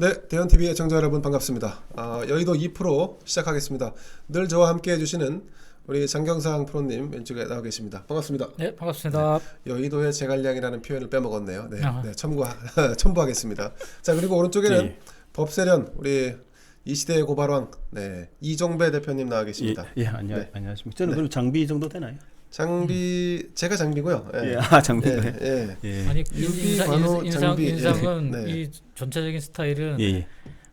네, 대현TV 애청자 여러분 반갑습니다. 여의도 2프로 시작하겠습니다. 늘 저와 함께 해주시는 우리 장경상 프로님 왼쪽에 나와 계십니다. 반갑습니다. 네, 반갑습니다. 네, 여의도의 제갈량이라는 표현을 빼먹었네요. 네, 네 첨부하겠습니다. 자, 그리고 오른쪽에는 네. 법세련 우리 이 시대의 고발왕 이종배 대표님 나와 계십니다. 안녕하십니까. 저는 네. 그럼 장비 정도 되나요? 장비 제가 장비고요. 장비인가요? 아니 유비, 관우, 장비. 인상은 네. 이 전체적인 스타일은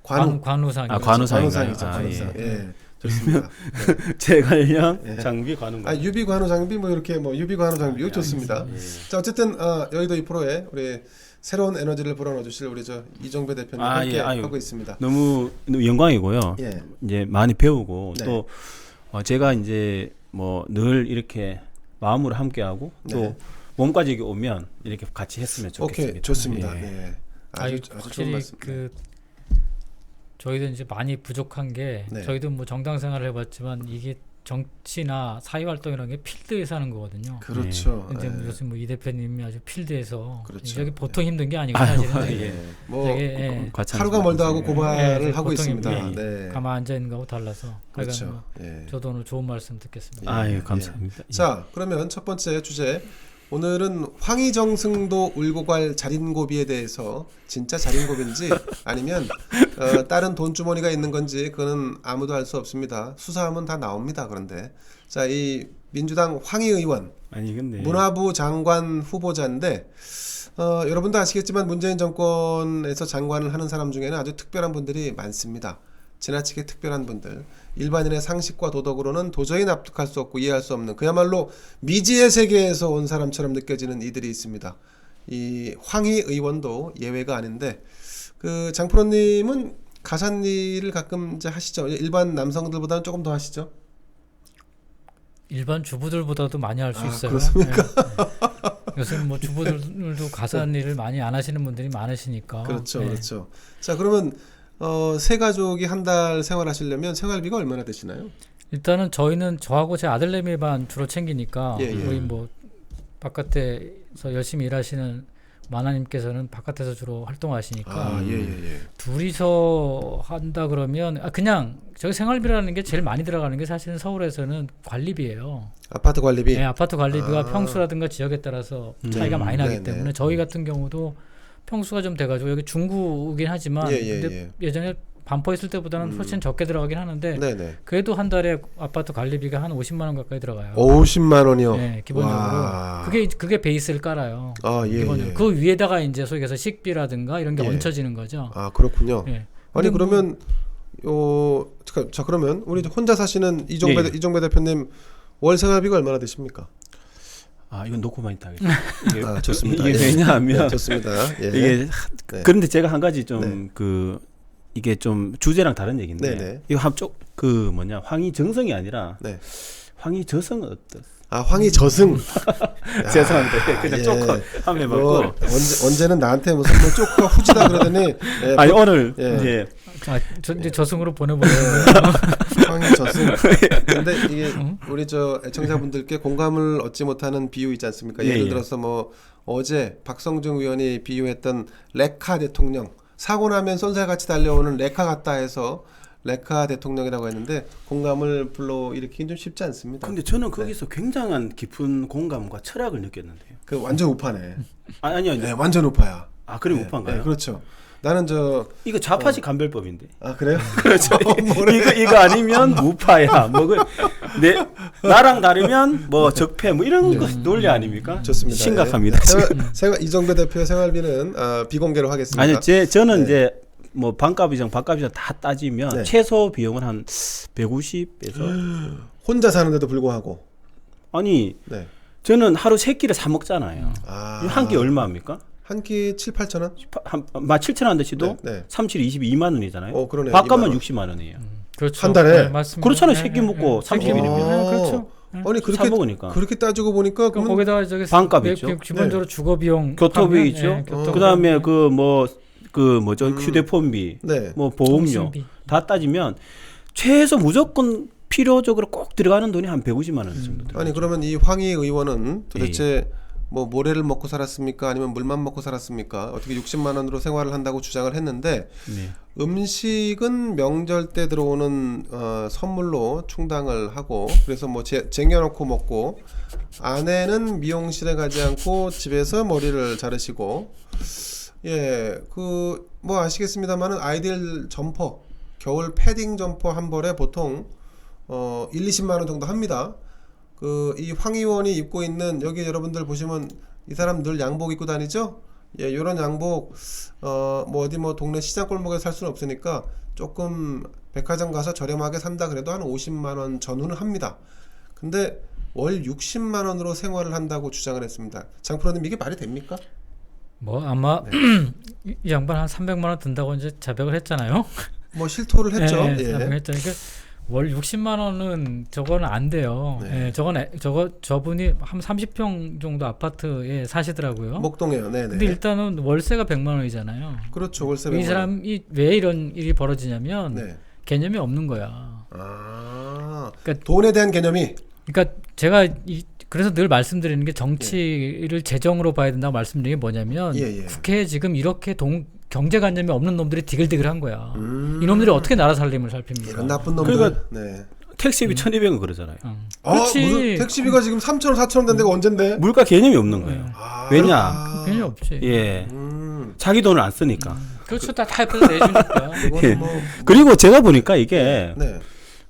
관우상. 관우상이죠. 관우상. 좋습니다. 제갈량 장비 관우. 유비 관우 장비 뭐 이렇게 뭐 유비 관우 장비 이거 좋습니다. 자, 어쨌든 여의도 2프로에 우리 새로운 에너지를 불어넣어 주실 우리 저 이종배 대표님 함께 하고 있습니다. 너무 영광이고요. 이제 많이 배우고 네. 또 제가 이제 뭐 늘 이렇게 마음으로 함께하고 또 몸까지 오면 이렇게 같이 했으면 좋겠습니다. 오케이, 좋습니다. 아주 확실히 좋은 말씀. 저희도 이제 많이 부족한 게 저희도 뭐 정당 생활을 해봤지만 이게 정치나 사회 활동이라는 게 필드에서 하는 거거든요. 그렇죠. 근데 요즘 뭐 이 대표님이 아주 필드에서 그렇죠. 여기 보통 힘든 게 아니고 사실은 뭐 되게 하루가 멀다 하고 고발을 하고 있습니다. 가만 앉아 있는 거하고 달라서. 그렇죠. 저도 오늘 좋은 말씀 듣겠습니다. 감사합니다. 자, 그러면 첫 번째 주제. 오늘은 황희정승도 울고 갈 자린고비에 대해서 진짜 자린고비인지 아니면 다른 돈주머니가 있는 건지 그거는 아무도 알 수 없습니다. 수사하면 다 나옵니다. 그런데 자, 이 민주당 황희 의원 문화부 장관 후보자인데 여러분도 아시겠지만 문재인 정권에서 장관을 하는 사람 중에는 아주 특별한 분들이 많습니다. 지나치게 특별한 분들, 일반인의 상식과 도덕으로는 도저히 납득할 수 없고 이해할 수 없는 그야말로 미지의 세계에서 온 사람처럼 느껴지는 이들이 있습니다. 이 황희 의원도 예외가 아닌데 그 장프로님은 가산일을 가끔 이제 하시죠? 일반 남성들보다는 조금 더 하시죠? 일반 주부들보다도 많이 할 수 있어요. 그렇습니까? 요즘 뭐 주부들도 가산일을 많이 안 하시는 분들이 많으시니까. 그렇죠, 그렇죠. 자, 그러면 세 가족이 한 달 생활하시려면 생활비가 얼마나 되시나요? 일단은 저희는 저하고 제 아들내미만 주로 챙기니까 우리 뭐 바깥에서 열심히 일하시는 마나님께서는 바깥에서 주로 활동하시니까 둘이서 한다 그러면 그냥 저희 생활비라는 게 제일 많이 들어가는 게 사실은 서울에서는 관리비예요. 아파트 관리비? 네, 아파트 관리비가 평수라든가 지역에 따라서 차이가 많이 나기 때문에 저희 같은 경우도 평수가 좀 돼가지고 여기 중구긴 하지만 근데 예전에 반포 있을 때보다는 훨씬 적게 들어가긴 하는데 그래도 한 달에 아파트 관리비가 한 50만 원 가까이 들어가요. 50만 원이요? 네, 기본적으로 그게 베이스를 깔아요. 기본적으로. 그 위에다가 이제 소위 해서 식비라든가 이런 게 얹혀지는 거죠. 그렇군요. 아니 그러면 자, 그러면 우리 혼자 사시는 이종배 대표님 월 생활비가 얼마나 되십니까? 이건 놓고만 있다 하겠습니다. 좋습니다. 이게 왜냐하면 좋습니다. 이게 그런데 제가 한 가지 좀 이게 좀 주제랑 다른 얘기인데 이거 한쪽 황희정성이 아니라 황희저성은 어떠세요? 황희저승. 죄송합니다. 그냥 조금 한번 해봤고 언제는 나한테 무슨 뭐 쪼크가 후지다 그러더니 오늘 이제 이제 저승으로 보내버리는 황희저승. 근데 이게 우리 저 애청자분들께 공감을 얻지 못하는 비유 있지 않습니까? 예를 들어서 뭐 어제 박성중 의원이 비유했던 레카 대통령 사고 나면 쏜살같이 달려오는 레카 같다 해서 레카 대통령이라고 했는데 공감을 불러일으키긴 좀 쉽지 않습니다. 근데 저는 거기서 굉장한 깊은 공감과 철학을 느꼈는데요. 그 완전 우파네. 아니요. 네, 완전 우파야. 그래 우파인가요? 네, 그렇죠. 나는 이거 좌파식 감별법인데. 그래요? 그렇죠. 이거 아니면 우파야. 나랑 다르면 뭐 적폐 뭐 이런 거 논리 아닙니까? 좋습니다. 심각합니다. 이종배 대표의 생활비는 비공개로 하겠습니다. 아니요, 저는 이제 뭐 밥값이랑 다 따지면 최소 비용은 한 150에서 혼자 사는데도 불구하고 저는 하루 3끼를 사 먹잖아요. 한 끼 얼마입니까? 한 끼 7, 8천 원? 7천 원 대시도 37, 22만 원이잖아요. 그러네요. 밥값만 60만 원이에요. 그렇죠. 한 달에? 그렇잖아요. 3끼 먹고 30일이면. 그렇죠. 아니 그렇게 따지고 보니까 거기다가 반값 있죠. 기본적으로 주거 비용, 교토비 있죠. 그다음에 휴대폰비, 뭐 보험료 통신비. 다 따지면 최소 무조건 필요적으로 꼭 들어가는 돈이 한 150만 원 정도 들어가죠. 아니 그러면 이 황희 의원은 도대체 뭐 모래를 먹고 살았습니까? 아니면 물만 먹고 살았습니까? 어떻게 60만 원으로 생활을 한다고 주장을 했는데 네. 음식은 명절 때 들어오는 선물로 충당을 하고 그래서 뭐 쟁여놓고 먹고 아내는 미용실에 가지 않고 집에서 머리를 자르시고 예, 그 뭐 아시겠습니다만은 아이들 점퍼 겨울 패딩 점퍼 한 벌에 보통 1-20만 원 정도 합니다. 그 이 황 의원이 입고 있는 여기 여러분들 보시면 이 사람 늘 양복 입고 다니죠? 예, 요런 양복 뭐 어디 뭐 동네 시장 골목에 살 수는 없으니까 조금 백화점 가서 저렴하게 산다 그래도 한 50만 원 전후는 합니다. 근데 월 60만 원으로 생활을 한다고 주장을 했습니다. 장프로님 이게 말이 됩니까? 뭐 아마 이 양반 한 300만 원 든다고 이제 자백을 했잖아요. 뭐 실토를 했죠. 네, 예. 자백했잖아요. 그러니까 월 60만 원은 저거는 안 돼요. 네. 예, 저분이 한 30평 정도 아파트에 사시더라고요. 목동에요. 네, 근데 네. 일단은 월세가 100만 원이잖아요. 그렇죠. 월세 100만 이 원. 사람이 왜 이런 일이 벌어지냐면 네. 개념이 없는 거야. 아. 그러니까 돈에 대한 개념이 그러니까 제가 그래서 늘 말씀드리는 게 정치를 재정으로 봐야 된다고 말씀드리는 게 뭐냐면 예. 국회에 지금 이렇게 경제관념이 없는 놈들이 디글디글한 거야. 이놈들이 어떻게 나라 살림을 살핍니까? 이런 나쁜 놈들. 그러니까 네. 택시비 1,200원 그러잖아요. 그렇지. 무슨 택시비가 지금 3,000원, 4,000원 된 데가 언젠데? 물가 개념이 없는 거예요. 왜냐? 괜히 없지. 예. 자기 돈을 안 쓰니까. 그렇죠. 다 타입해서 내주니까. 이거는 뭐 그리고 제가 보니까 이게 네.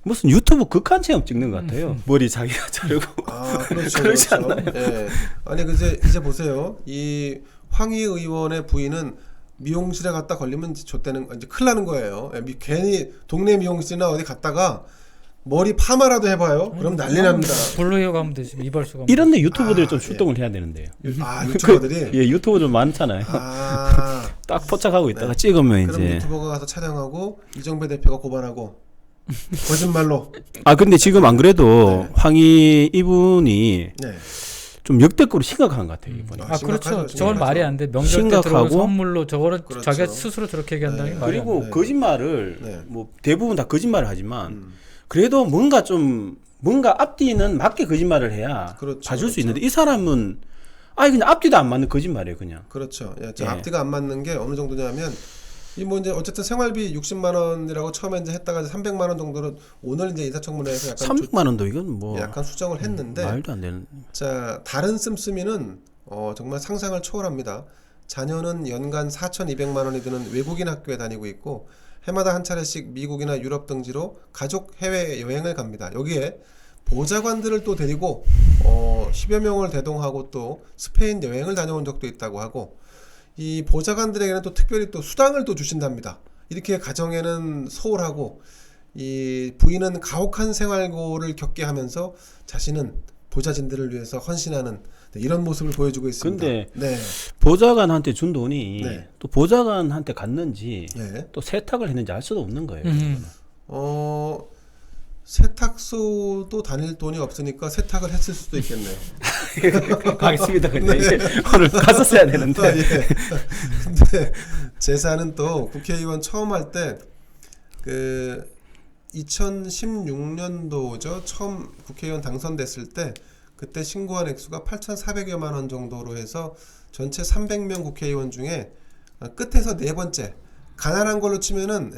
무슨 유튜브 극한 체험 찍는 것 같아요. 머리 자기가 자르고. 아, 그렇죠. 그렇지 그렇죠. 않나요? 예. 아니 이제 보세요. 이 황희 의원의 부인은 미용실에 갔다 걸리면 이제 큰일 나는 거예요. 예, 괜히 동네 미용실이나 어디 갔다가 머리 파마라도 해봐요. 그럼 난리 납니다. 블루헤어 가면 되지. 이발소 가면. 이런데 유튜버들이 좀 출동을 해야 되는데요. 유튜버들이 예, 유튜버 좀 많잖아요. 딱 포착하고 있다가 찍으면 그럼 이제. 유튜버가 가서 촬영하고 이정배 대표가 고발하고 거짓말로. 근데 지금 안 그래도 황희 이분이 네. 좀 역대급으로 심각한 것 같아요, 이번에. 그렇죠. 심각하죠, 저건 심각하죠. 말이 안 돼. 명절 때 심각하고. 들어오는 선물로 저거를 그렇죠. 자기가 스스로 저렇게 얘기한다는 게 말이 안 돼. 그리고 네. 거짓말을 네. 뭐 대부분 다 거짓말을 하지만 그래도 뭔가 앞뒤는 맞게 거짓말을 해야 그렇죠, 봐줄 수 그렇죠. 있는데 이 사람은 그냥 앞뒤도 안 맞는 거짓말이에요, 그냥. 그렇죠. 예, 예. 앞뒤가 안 맞는 게 어느 정도냐면 이 뭐 이제 어쨌든 생활비 60만 원이라고 처음에 이제 했다가 300만 원 정도로 오늘 이제 인사청문회에서 약간 300만 원도 이건 뭐 약간 수정을 했는데 말도 안 되는. 자 다른 씀씀이는 정말 상상을 초월합니다. 자녀는 연간 4,200만 원이 드는 외국인 학교에 다니고 있고 해마다 한 차례씩 미국이나 유럽 등지로 가족 해외 여행을 갑니다. 여기에 보좌관들을 또 데리고 10여 명을 대동하고 또 스페인 여행을 다녀온 적도 있다고 하고 이 보좌관들에게는 또 특별히 또 수당을 또 주신답니다. 이렇게 가정에는 소홀하고 이 부인은 가혹한 생활고를 겪게 하면서 자신은 보좌진들을 위해서 헌신하는 이런 모습을 보여주고 있습니다. 근데 네. 보좌관한테 준 돈이 네. 또 보좌관한테 갔는지 네. 또 세탁을 했는지 알 수도 없는 거예요. 세탁소도 다닐 돈이 없으니까 세탁을 했을 수도 있겠네요. 가겠습니다. 근데 오늘 갔었어야 되는데. 예. 근데 재산은 또 국회의원 처음 할 때 그 2016년도죠. 처음 국회의원 당선됐을 때 그때 신고한 액수가 8,400여만 원 정도로 해서 전체 300명 국회의원 중에 끝에서 네 번째 가난한 걸로 치면은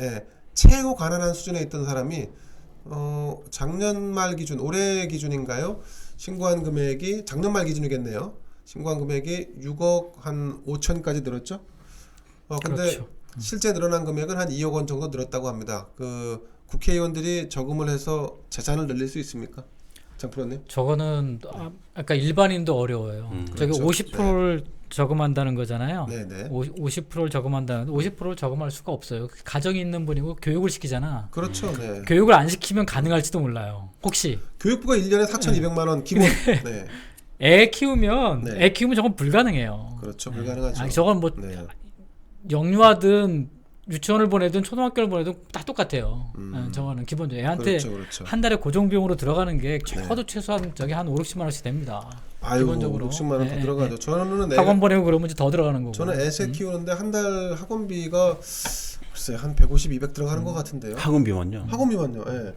최고 가난한 수준에 있던 사람이 작년 말 기준, 올해 기준인가요? 신고한 금액이 작년 말 기준이겠네요. 신고한 금액이 6억 한 5천까지 늘었죠. 근데 그렇죠. 실제 늘어난 금액은 한 2억 원 정도 늘었다고 합니다. 그 국회의원들이 저금을 해서 재산을 늘릴 수 있습니까? 장프로님? 저거는 아까 일반인도 어려워요. 저기 그렇죠. 50%를 저금한다는 거잖아요. 네네. 50%를 저금한다는데 50%를 저금할 수가 없어요. 가정이 있는 분이고 교육을 시키잖아. 그렇죠. 네. 교육을 안 시키면 가능할지도 몰라요. 혹시 교육부가 1년에 4,200만 원 기본. 네. 애 키우면 네. 애 키우면 저건 불가능해요. 그렇죠. 불가능하죠. 저건 뭐 네. 영유아든 유치원을 보내든 초등학교를 보내든 다 똑같아요. 저거는 기본적으로 애한테 그렇죠. 한 달에 고정비용으로 들어가는 게 적어도 최소한 저기 한 5-60만 원씩 됩니다. 아유, 기본적으로 60만 원 더 들어가죠. 저는 학원 보내고 그러면 이제 더 들어가는 거고. 저는 애새 키우는데 한 달 학원비가 글쎄 한 150, 200 들어가는 것 같은데요. 학원비만요. 학원비만요. 예.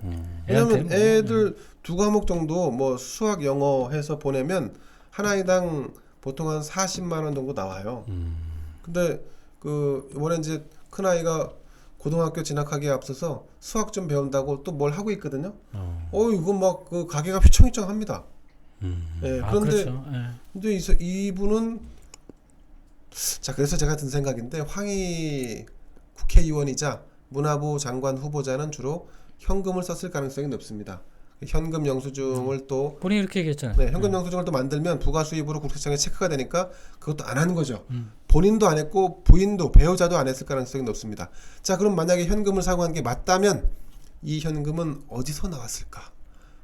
왜냐면 애들 두 과목 정도 뭐 수학, 영어 해서 보내면 한 아이당 보통 한 40만 원 정도 나와요. 근데 이번에 이제 큰 아이가 고등학교 진학하기에 앞서서 수학 좀 배운다고 또 뭘 하고 있거든요. 이거 막 그 가게가 휘청휘청합니다. 예, 그런데 그렇죠. 근데 이분은 자, 그래서 제가 든 생각인데 황희 국회의원이자 문화부 장관 후보자는 주로 현금을 썼을 가능성이 높습니다. 현금 영수증을 또 본인이 이렇게 얘기했잖아요. 네, 현금 영수증을 또 만들면 부가 수입으로 국세청에 체크가 되니까 그것도 안 하는 거죠. 본인도 안 했고 부인도 배우자도 안 했을 가능성이 높습니다. 자, 그럼 만약에 현금을 사고한 게 맞다면 이 현금은 어디서 나왔을까?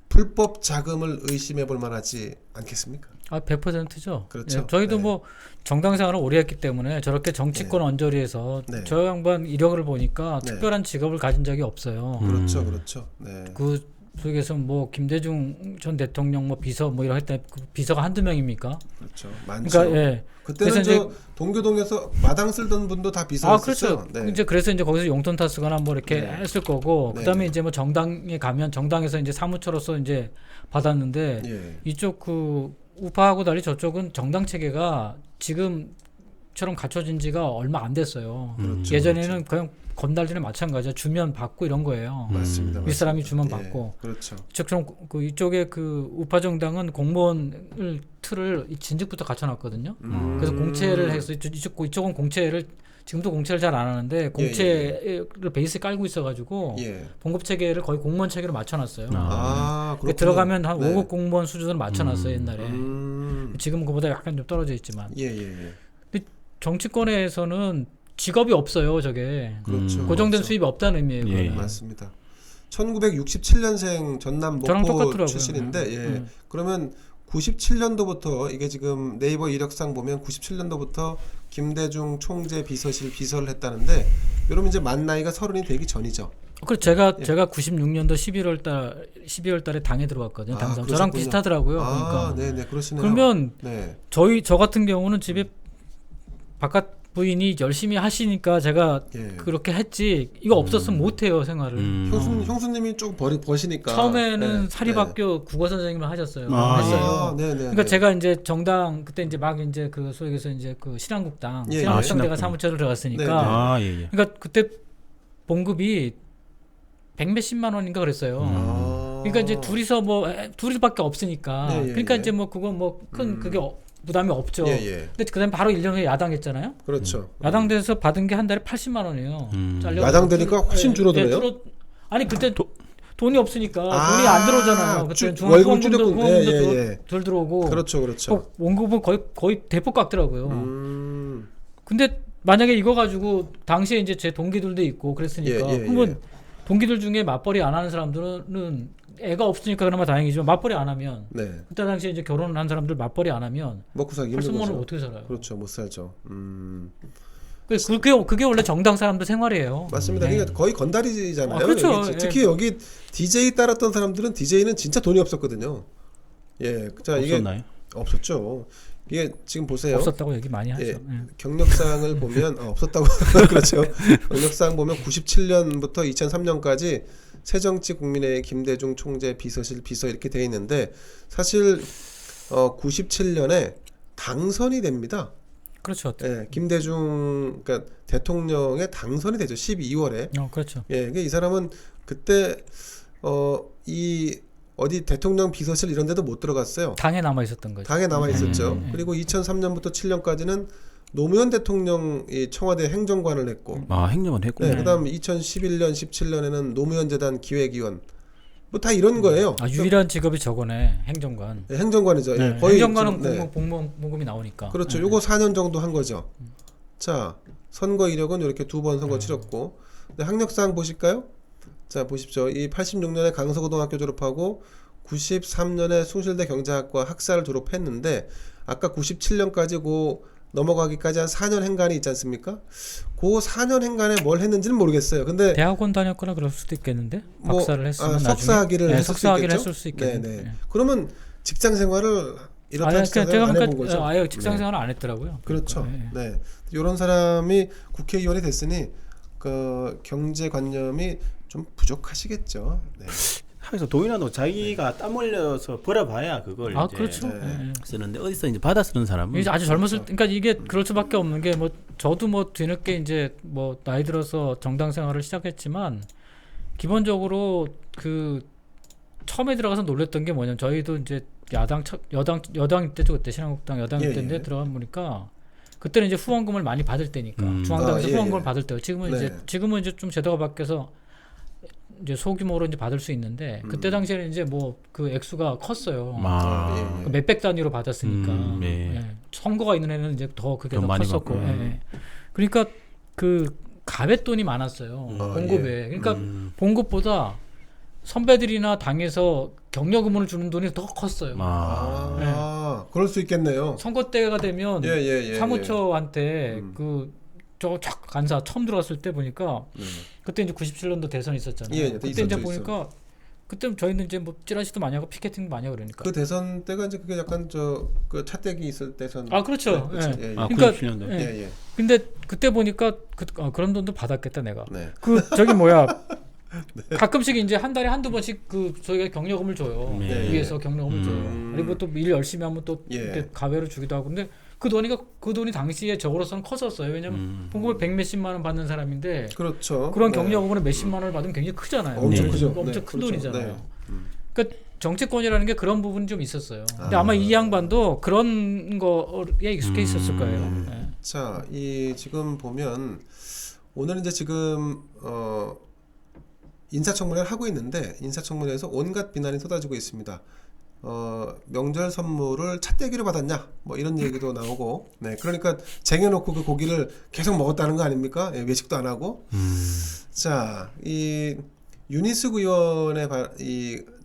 불법 자금을 의심해 볼 만하지 않겠습니까? 100%죠. 그렇죠. 예, 저희도 네. 뭐 정당 생활을 오래 했기 때문에 저렇게 정치권 언저리에서 네. 저 양반 이력을 보니까 네. 특별한 직업을 가진 적이 없어요. 그렇죠, 그렇죠. 네. 그 속에서 뭐 김대중 전 대통령 뭐 비서 뭐 이런 할때 그 비서가 한두 명입니까? 그렇죠. 많죠. 그러니까 예. 그때는 저 동교동에서 마당 쓸던 분도 다 비서였어요. 그렇죠. 이제 그래서 이제 거기서 용돈 타쓰거나 뭐 이렇게 네. 했을 거고 네. 그다음에 이제 뭐 정당에 가면 정당에서 이제 사무처로서 이제 받았는데 예. 이쪽 그 우파하고 달리 저쪽은 정당 체계가 지금처럼 갖춰진 지가 얼마 안 됐어요. 그렇죠, 예전에는 그냥 건달들이 마찬가지야. 주면 받고 이런 거예요. 맞습니다. 윗사람이 주면 예, 받고. 그렇죠. 즉처럼 그 이쪽에 그 우파 정당은 공무원을 틀을 진즉부터 갖춰놨거든요. 그래서 공채를 해서 이쪽은 공채를 지금도 공채를 잘 안 하는데 공채를 베이스에 깔고 있어가지고 예. 봉급 체계를 거의 공무원 체계로 맞춰놨어요. 그렇군요. 들어가면 한 네. 5급 공무원 수준으로 맞춰놨어요 옛날에. 지금은 그보다 약간 좀 떨어져 있지만. 예. 근데 정치권에서는 직업이 없어요 저게. 그렇죠. 고정된 그렇죠. 수입이 없다는 의미예요. 예. 그거는. 맞습니다. 1967년생 전남 저랑 목포 똑같더라고요. 출신인데 예. 그러면 97년도부터 이게 지금 네이버 이력상 보면 97년도부터 김대중 총재 비서실 비서를 했다는데 여러분 이제 만 나이가 30이 되기 전이죠. 그래서 제가 96년도 12월 달에 당에 들어왔거든요. 당선. 저랑 그러셨군요. 비슷하더라고요. 그러니까. 네네 그러시네요. 그러면 네. 저 같은 경우는 집에 바깥 부인이 열심히 하시니까 제가 예. 그렇게 했지 이거 없었으면 못해요 생활을. 형수님이 좀 버시니까 처음에는 네. 사립학교 국어 선생님을 하셨어요. 했어요. 네네. 그러니까 제가 이제 정당 그때 이제 막 이제 그 소위에서 이제 그 신한국당 예, 신한국당 예. 제가 사무처를 들어갔으니까. 예. 그러니까 그때 봉급이 100몇십만 원인가 그랬어요. 그러니까 이제 둘이밖에 없으니까. 예, 예, 그러니까 예. 이제 뭐 그거 뭐 큰 그게 부담이 없죠. 예. 근데 그다음에 바로 1년 후에 야당했잖아요. 그렇죠. 야당돼서 받은 게 한 달에 80만 원이에요. 야당 되니까 훨씬 줄어드네요. 아니 그때 돈이 없으니까 돈이 안 들어오잖아요. 그때 월급 중앙공무원도 줄였군. 덜 들어오고. 그렇죠. 원급은 거의 대폭 깎더라고요. 근데 만약에 이거 가지고 당시에 이제 제 동기들도 있고 그랬으니까 그러면 동기들 중에 맞벌이 안 하는 사람들은 애가 없으니까 그나마 다행이지만 맞벌이 안 하면 그때 당시에 이제 결혼한 사람들 맞벌이 안 하면 먹고 살기 힘든 80만 거죠. 원 어떻게 살아요? 그렇죠, 못 살죠. 그게 원래 정당 사람들 생활이에요. 맞습니다. 그러니까 거의 건달이잖아요. 그렇죠. 여기, 특히 여기 DJ 따랐던 사람들은 DJ는 진짜 돈이 없었거든요. 예, 자 이게 없었나요? 없었죠. 이게 지금 보세요. 없었다고 얘기 많이 하죠. 예, 경력상을 보면 없었다고 그렇죠. 경력상 보면 97년부터 2003년까지 새정치국민회의 김대중 총재 비서실 비서 이렇게 돼 있는데 사실 97년에 당선이 됩니다. 그렇죠. 예, 김대중 그러니까 대통령의 당선이 되죠. 12월에. 그렇죠. 예, 이 사람은 그때 이 어디 대통령 비서실 이런 데도 못 들어갔어요. 당에 남아 있었던 거죠. 당에 남아 있었죠. 그리고 2003년부터 7년까지는 노무현 대통령이 청와대 행정관을 했고, 행정관 했군요. 네, 그다음 2011년, 17년에는 노무현 재단 기획위원, 뭐 다 이런 거예요. 유일한 직업이 저거네, 행정관. 네, 행정관이죠. 예, 거의 행정관은 지금, 공무원이 나오니까. 그렇죠. 요거 4년 정도 한 거죠. 자, 선거 이력은 이렇게 2번 선거 치렀고, 근데 학력상 보실까요? 자, 보십시오. 이 86년에 강서고등학교 졸업하고 93년에 숭실대 경제학과 학사를 졸업했는데 아까 97년까지 넘어가기까지 한 4년 행간이 있지 않습니까? 그 4년 행간에 뭘 했는지는 모르겠어요. 근데 대학원 다녔거나 그럴 수도 있겠는데 박사를 했으면 석사학위를 했을 수 있겠죠. 네. 그러면 직장 생활을 이렇게 안 해본 거죠. 아예 직장 생활을 안 했더라고요. 그렇죠. 네. 이런 사람이 국회의원이 됐으니 그 경제관념이 좀 부족하시겠죠. 네. 하기서 동일한도 자기가 땀 흘려서 벌어봐야 그걸 이제 그렇죠. 쓰는데 어디서 이제 받아 쓰는 사람은 이제 아주 젊었을 그러니까 이게 그럴 수밖에 없는 게 뭐 저도 뭐 뒤늦게 이제 뭐 나이 들어서 정당 생활을 시작했지만 기본적으로 그 처음에 들어가서 놀랬던 게 뭐냐면 저희도 이제 여당 때죠. 그때 신한국당 여당 때인데 들어가 보니까 그때는 이제 후원금을 많이 받을 때니까 중앙당에서 후원금을 받을 때고 지금은 이제 좀 제도가 바뀌어서 이제 소규모로 이제 받을 수 있는데 그때 당시에는 이제 뭐 그 액수가 컸어요. 그 몇백 단위로 받았으니까 선거가 있는 애는 이제 더 그게 더 컸었고. 그러니까 그 가뱃돈이 많았어요. 봉급에. 그러니까 봉급보다 선배들이나 당에서 격려금을 주는 돈이 더 컸어요. 그럴 수 있겠네요. 선거 때가 되면 사무처한테 저 간사 처음 들어갔을 때 보니까 그때 이제 97년도 대선이 있었잖아요. 그때 이제 보니까 그때 저희는 이제 뭐 찌라시도 많이 하고 피켓팅도 많이 하고 그러니까. 그 대선 때가 이제 그게 약간 그 차떼기 있을 대선. 그렇죠. 그러니까 97년도. 근데 그때 보니까 그런 돈도 받았겠다 내가. 저기 뭐야. 가끔씩 이제 한 달에 한두 번씩 저희가 격려금을 줘요. 위에서 격려금을 줘요. 그리고 또 일 열심히 하면 또 이렇게 가외로 주기도 하고. 근데 그 돈이 당시에 저로서는 컸었어요. 왜냐면 봉급을 100몇십만 원 받는 사람인데 그렇죠. 그런 격려금을 몇십만 원을 받으면 굉장히 크잖아요. 엄청 크죠. 엄청 큰 돈이잖아요. 그러니까 정치권이라는 게 그런 부분이 좀 있었어요. 근데 아마 이 양반도 그런 거에 익숙해 있었을 거예요. 자, 지금 보면 오늘 이제 지금 인사청문회를 하고 있는데 인사청문회에서 온갖 비난이 쏟아지고 있습니다. 명절 선물을 찻대기로 받았냐 뭐 이런 얘기도 나오고 그러니까 쟁여놓고 그 고기를 계속 먹었다는 거 아닙니까? 외식도 안 하고. 자, 이 윤희숙 의원의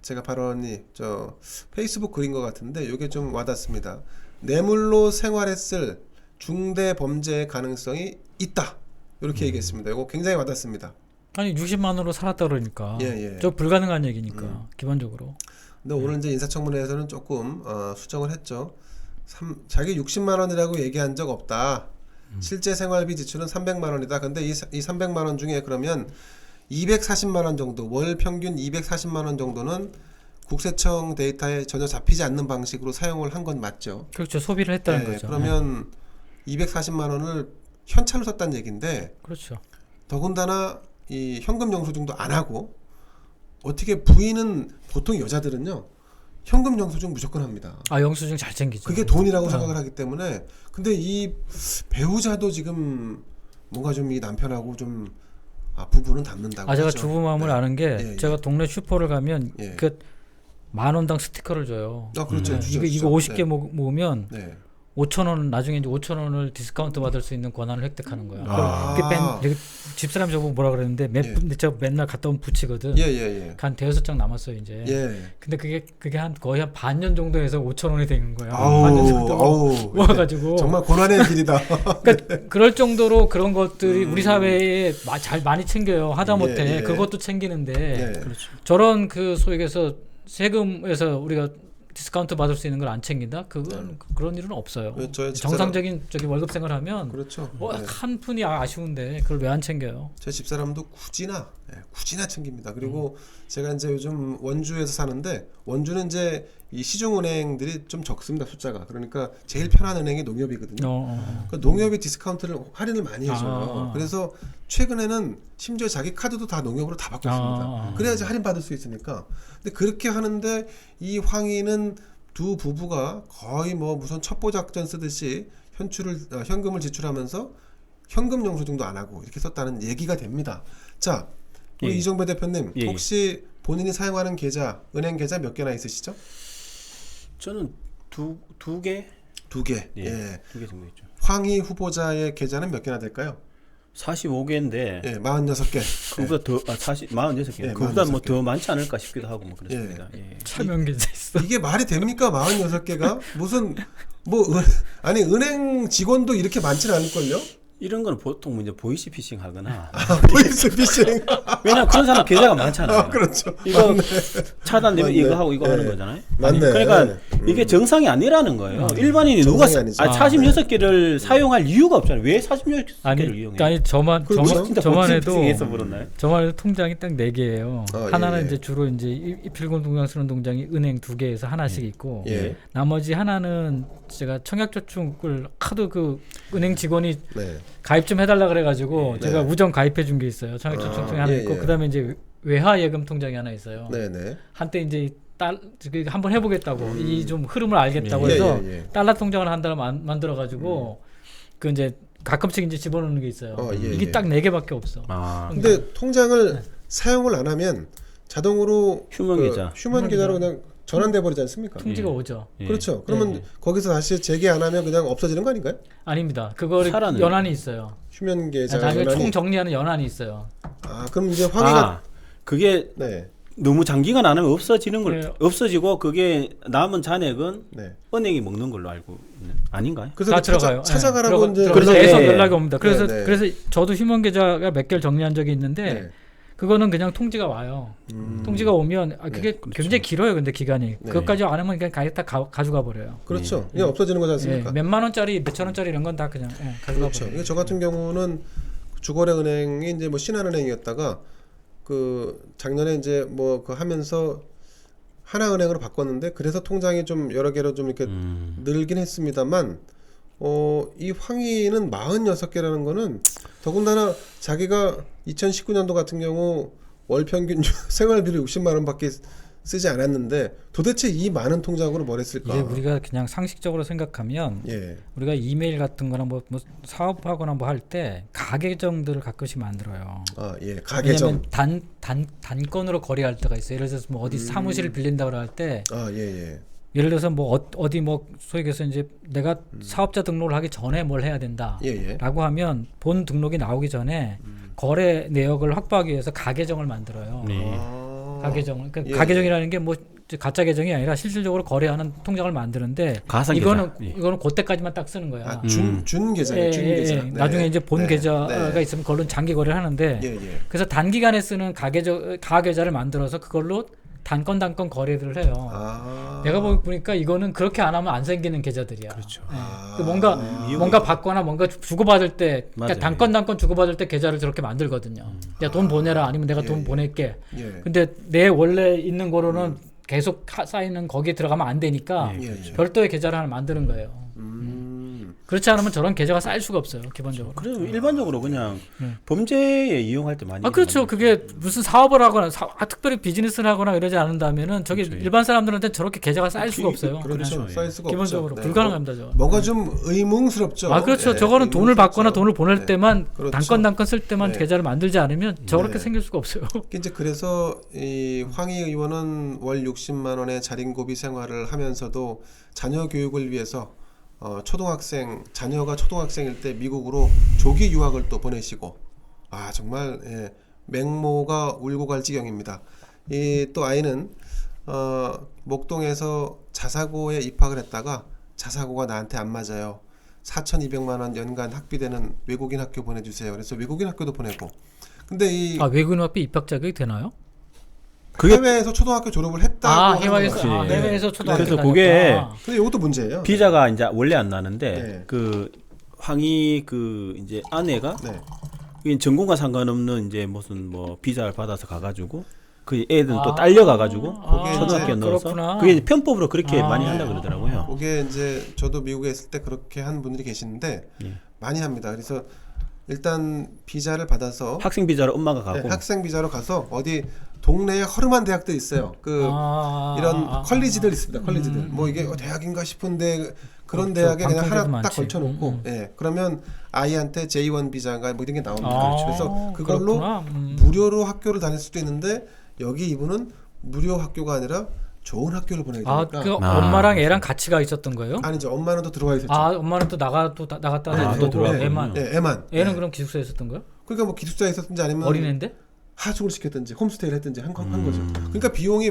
제가 발언이 저 페이스북 글인 것 같은데 이게 좀 와닿습니다. 뇌물로 생활했을 중대 범죄의 가능성이 있다 이렇게 얘기했습니다. 이거 굉장히 와닿습니다. 아니 60만 원으로 살았다 그러니까 저 불가능한 얘기니까 기본적으로. 근데 오늘 이제 인사청문회에서는 조금 수정을 했죠. 자기 60만 원이라고 얘기한 적 없다. 실제 생활비 지출은 300만 원이다. 근데 이 300만 원 중에 그러면 240만 원 정도, 월 평균 240만 원 정도는 국세청 데이터에 전혀 잡히지 않는 방식으로 사용을 한 건 맞죠. 그렇죠. 소비를 했다는 거죠. 그러면 240만 원을 현찰로 썼다는 얘기인데. 그렇죠. 더군다나 이 현금 영수증도 안 하고 어떻게 부인은 보통 여자들은요 현금 영수증 무조건 합니다. 영수증 잘 챙기죠. 그게 돈이라고 생각을 하기 때문에. 근데 이 배우자도 지금 뭔가 좀 이 남편하고 좀 부부는 닮는다고. 제가 하죠. 주부 마음을 아는 게 제가 동네 슈퍼를 가면 그 10,000원당 스티커를 줘요. 그렇죠. 이거 50개 모으면 5,000원 나중에 이제 5,000원을 디스카운트 받을 수 있는 권한을 획득하는 거야. 집사람 저보고 뭐라 그랬는데 제가 맨날 갖다 오면 붙이거든. 한 대여섯 장 남았어요 이제. 근데 그게 거의 한 반년 정도 해서 5,000원이 되는 거야. 반년 정도 모아가지고. 정말 고난의 길이다. 그러니까 그럴 정도로 그런 것들이 우리 사회에 많이 챙겨요. 하다못해 그것도 챙기는데 그렇죠. 저런 소위 해서 세금에서 우리가 디스카운트 받을 수 있는 걸 안 챙긴다? 그런 일은 없어요. 정상적인 월급 생활하면 그렇죠. 한 푼이 아쉬운데 그걸 왜 안 챙겨요? 제 집사람도 굳이나 챙깁니다. 그리고 제가 이제 요즘 원주에서 사는데 원주는 이제 이 시중은행들이 좀 적습니다. 숫자가. 그러니까 제일 편한 은행이 농협이거든요. 그러니까 농협이 디스카운트를 할인을 많이 해줘요. 그래서 최근에는 심지어 자기 카드도 다 농협으로 다 받고 있습니다. 그래야지 할인 받을 수 있으니까. 근데 그렇게 하는데 이 황희는 두 부부가 거의 뭐 무슨 첩보 작전 쓰듯이 현금을 지출하면서 현금 영수증도 안 하고 이렇게 썼다는 얘기가 됩니다. 자, 우리 이종배 대표님 혹시 본인이 사용하는 계좌, 은행 계좌 몇 개나 있으시죠? 저는 두 개? 두 개. 두 개 정도 있죠. 황희 후보자의 계좌는 몇 개나 될까요? 45개인데 46개. 그보다 더 46개. 그보다 뭐 더 많지 않을까 싶기도 하고 뭐 그렇습니다. 차명 계좌 있어. 이게 말이 됩니까? 46개가? 무슨 은행 직원도 이렇게 많지는 않을걸요? 이런 거는 보통 이제 보이스피싱 하거나 보이스피싱. 왜냐면 그런 사람 계좌가 많잖아요. 그렇죠. 이거 맞네. 차단되면 맞네. 이거 하고 이거 네. 하는 거잖아요. 맞네. 그러니까 이게 정상이 아니라는 거예요. 일반인이 누가 46개를 사용할 이유가 없잖아요. 왜 46개를 이용해? 아니 저만 그렇죠. 저만 해도 물었나요? 저만 해도 통장이 딱 4개예요. 하나는 예. 이제 주로 이제 입출금 동장 쓰는 통장이 은행 2개에서 하나씩 있고 예. 나머지 하나는 제가 청약저축을 하도 그 은행 직원이 네. 가입 좀 해달라 그래가지고 네. 제가 우정 가입해 준 게 있어요. 청약저축 통장이 하나 있고 그다음에 이제 외화예금 통장이 하나 있어요. 네네. 한때 이제 한번 해보겠다고 이 좀 흐름을 알겠다고 해서 달러 통장을 한 달에 만들어가지고 그 이제 가끔씩 이제 집어넣는 게 있어요. 이게 딱 4개밖에 없어. 근데 통장을 사용을 안 하면 자동으로 휴먼 계좌, 휴먼 계좌로 그냥 전환돼 버리지 않습니까? 통지가 오죠. 그렇죠. 그러면 거기서 다시 재개 안 하면 그냥 없어지는 거 아닌가요? 아닙니다. 그거를 연한이 있어요. 휴면 계좌 나중에 총 정리하는 연한이 있어요. 그럼 이제 황희가 그게 너무 장기간 안 하면 없어지는 걸 없어지고 그게 남은 잔액은 은행이 먹는 걸로 알고 있는 아닌가요? 그래서 다 들어가요. 찾아가라고 이제 그래서 계속 연락이 옵니다. 그래서 저도 휴먼 계좌가 몇 개를 정리한 적이 있는데 그거는 그냥 통지가 와요. 통지가 오면 그게 굉장히 길어요. 근데 기간이 그것까지 안 하면 그냥 다 가져가 버려요. 그렇죠. 그냥 없어지는 거지 않습니까? 몇만 원짜리, 몇천 원짜리 이런 건 다 그냥 가져가 그렇죠. 버려요. 저 같은 경우는 주거래은행이 이제 뭐 신한은행이었다가 그 작년에 이제 뭐 그 하면서 하나은행으로 바꿨는데 그래서 통장이 좀 여러 개로 좀 이렇게 늘긴 했습니다만 이 황희는 46개라는 거는 더군다나 자기가 2019년도 같은 경우 월 평균 생활비를 60만 원밖에 쓰지 않았는데 도대체 이 많은 통장으로 뭘 했을까? 이제 우리가 그냥 상식적으로 생각하면 우리가 이메일 같은 거나 뭐 사업하거나 뭐 할 때 가계정들을 가끔씩 만들어요. 가계정. 왜냐면 단건으로 거래할 때가 있어요. 예를 들어서 뭐 어디 사무실을 빌린다고 할 때 예를 들어서 뭐 어디 뭐 소위 얘기해서 이제 내가 사업자 등록을 하기 전에 뭘 해야 된다라고 하면 본 등록이 나오기 전에 거래 내역을 확보하기 위해서 가계정을 만들어요. 가계정을 그러니까 가계정이라는 게 뭐 가짜 계정이 아니라 실질적으로 거래하는 통장을 만드는데 이거는 그때까지만 딱 쓰는 거야. 준 계좌예요. 준 계좌. 나중에 이제 본 계좌가 있으면 그걸로 장기 거래를 하는데 그래서 단기간에 쓰는 가계좌를 만들어서 그걸로 단건 거래를 해요. 내가 보니까 이거는 그렇게 안 하면 안 생기는 계좌들이야. 그렇죠. 뭔가 받거나 뭔가 주고받을 때 그러니까 단건 주고받을 때 계좌를 저렇게 만들거든요. 야, 돈 보내라 아니면 내가 돈 보낼게. 근데 내 원래 있는 거로는 계속 쌓이는 거기에 들어가면 안 되니까 별도의 계좌를 하나 만드는 거예요. 그렇지 않으면 저런 계좌가 쌓일 수가 없어요. 기본적으로. 그래서 일반적으로 그냥 범죄에 이용할 때 많이. 그렇죠. 그게 무슨 사업을 하거나 특별히 비즈니스를 하거나 이러지 않는다면은 저게 일반 사람들한테 저렇게 계좌가 쌓일 수가 없어요. 그렇죠. 쌓일 수가 기본적으로 없죠. 불가능합니다. 저. 뭔가 좀 의문스럽죠. 그렇죠. 저거는 돈을 받거나 돈을 보낼 때만 단건 쓸 때만 계좌를 만들지 않으면 저렇게 생길 수가 없어요. 이제 그래서 이 황희 의원은 월 60만 원의 자린고비 생활을 하면서도 자녀 교육을 위해서 자녀가 초등학생일 때 미국으로 조기 유학을 또 보내시고 정말 맹모가 울고 갈 지경입니다. 이 또 아이는 목동에서 자사고에 입학을 했다가 자사고가 나한테 안 맞아요. 4,200만 원 연간 학비되는 외국인 학교 보내주세요. 그래서 외국인 학교도 보내고. 근데 외국인 학교 입학 자격이 되나요? 해외에서 초등학교 졸업을 했다고 해외에서 초등학교 그래서 그게 근데 이것도 문제예요. 비자가 이제 원래 안 나는데 그 황희 그 이제 아내가 전공과 상관없는 이제 무슨 뭐 비자를 받아서 가가지고 그 애들은 또 딸려 가가지고 초등학교 넣어서 그게 편법으로 그렇게 많이 한다 그러더라고요. 그게 이제 저도 미국에 있을 때 그렇게 한 분들이 계시는데 많이 합니다. 그래서 일단 비자를 받아서 학생 비자로 엄마가 가고 학생 비자로 가서 어디 동네에 허름한 대학들 있어요. 이런 컬리지들 있습니다. 컬리지들. 뭐 이게 대학인가 싶은데 그런 대학에 그냥 하나 딱 걸쳐놓고 그러면 아이한테 J1 비자가 뭐 이런 게 나옵니다. 그래서 그걸로 무료로 학교를 다닐 수도 있는데 여기 이분은 무료 학교가 아니라 좋은 학교를 보내야 되니까. 엄마랑 애랑 같이 가 있었던 거예요? 아니죠. 엄마는 또 들어와 있었죠. 엄마는 또 나갔다 들어와. 애만. 애만. 애는 그럼 기숙사에 있었던 거예요? 그러니까 뭐 기숙사에 있었든지 아니면 어린애인데? 하숙을 시켰든지 홈스테이를 했든지 한 거죠. 그러니까 비용이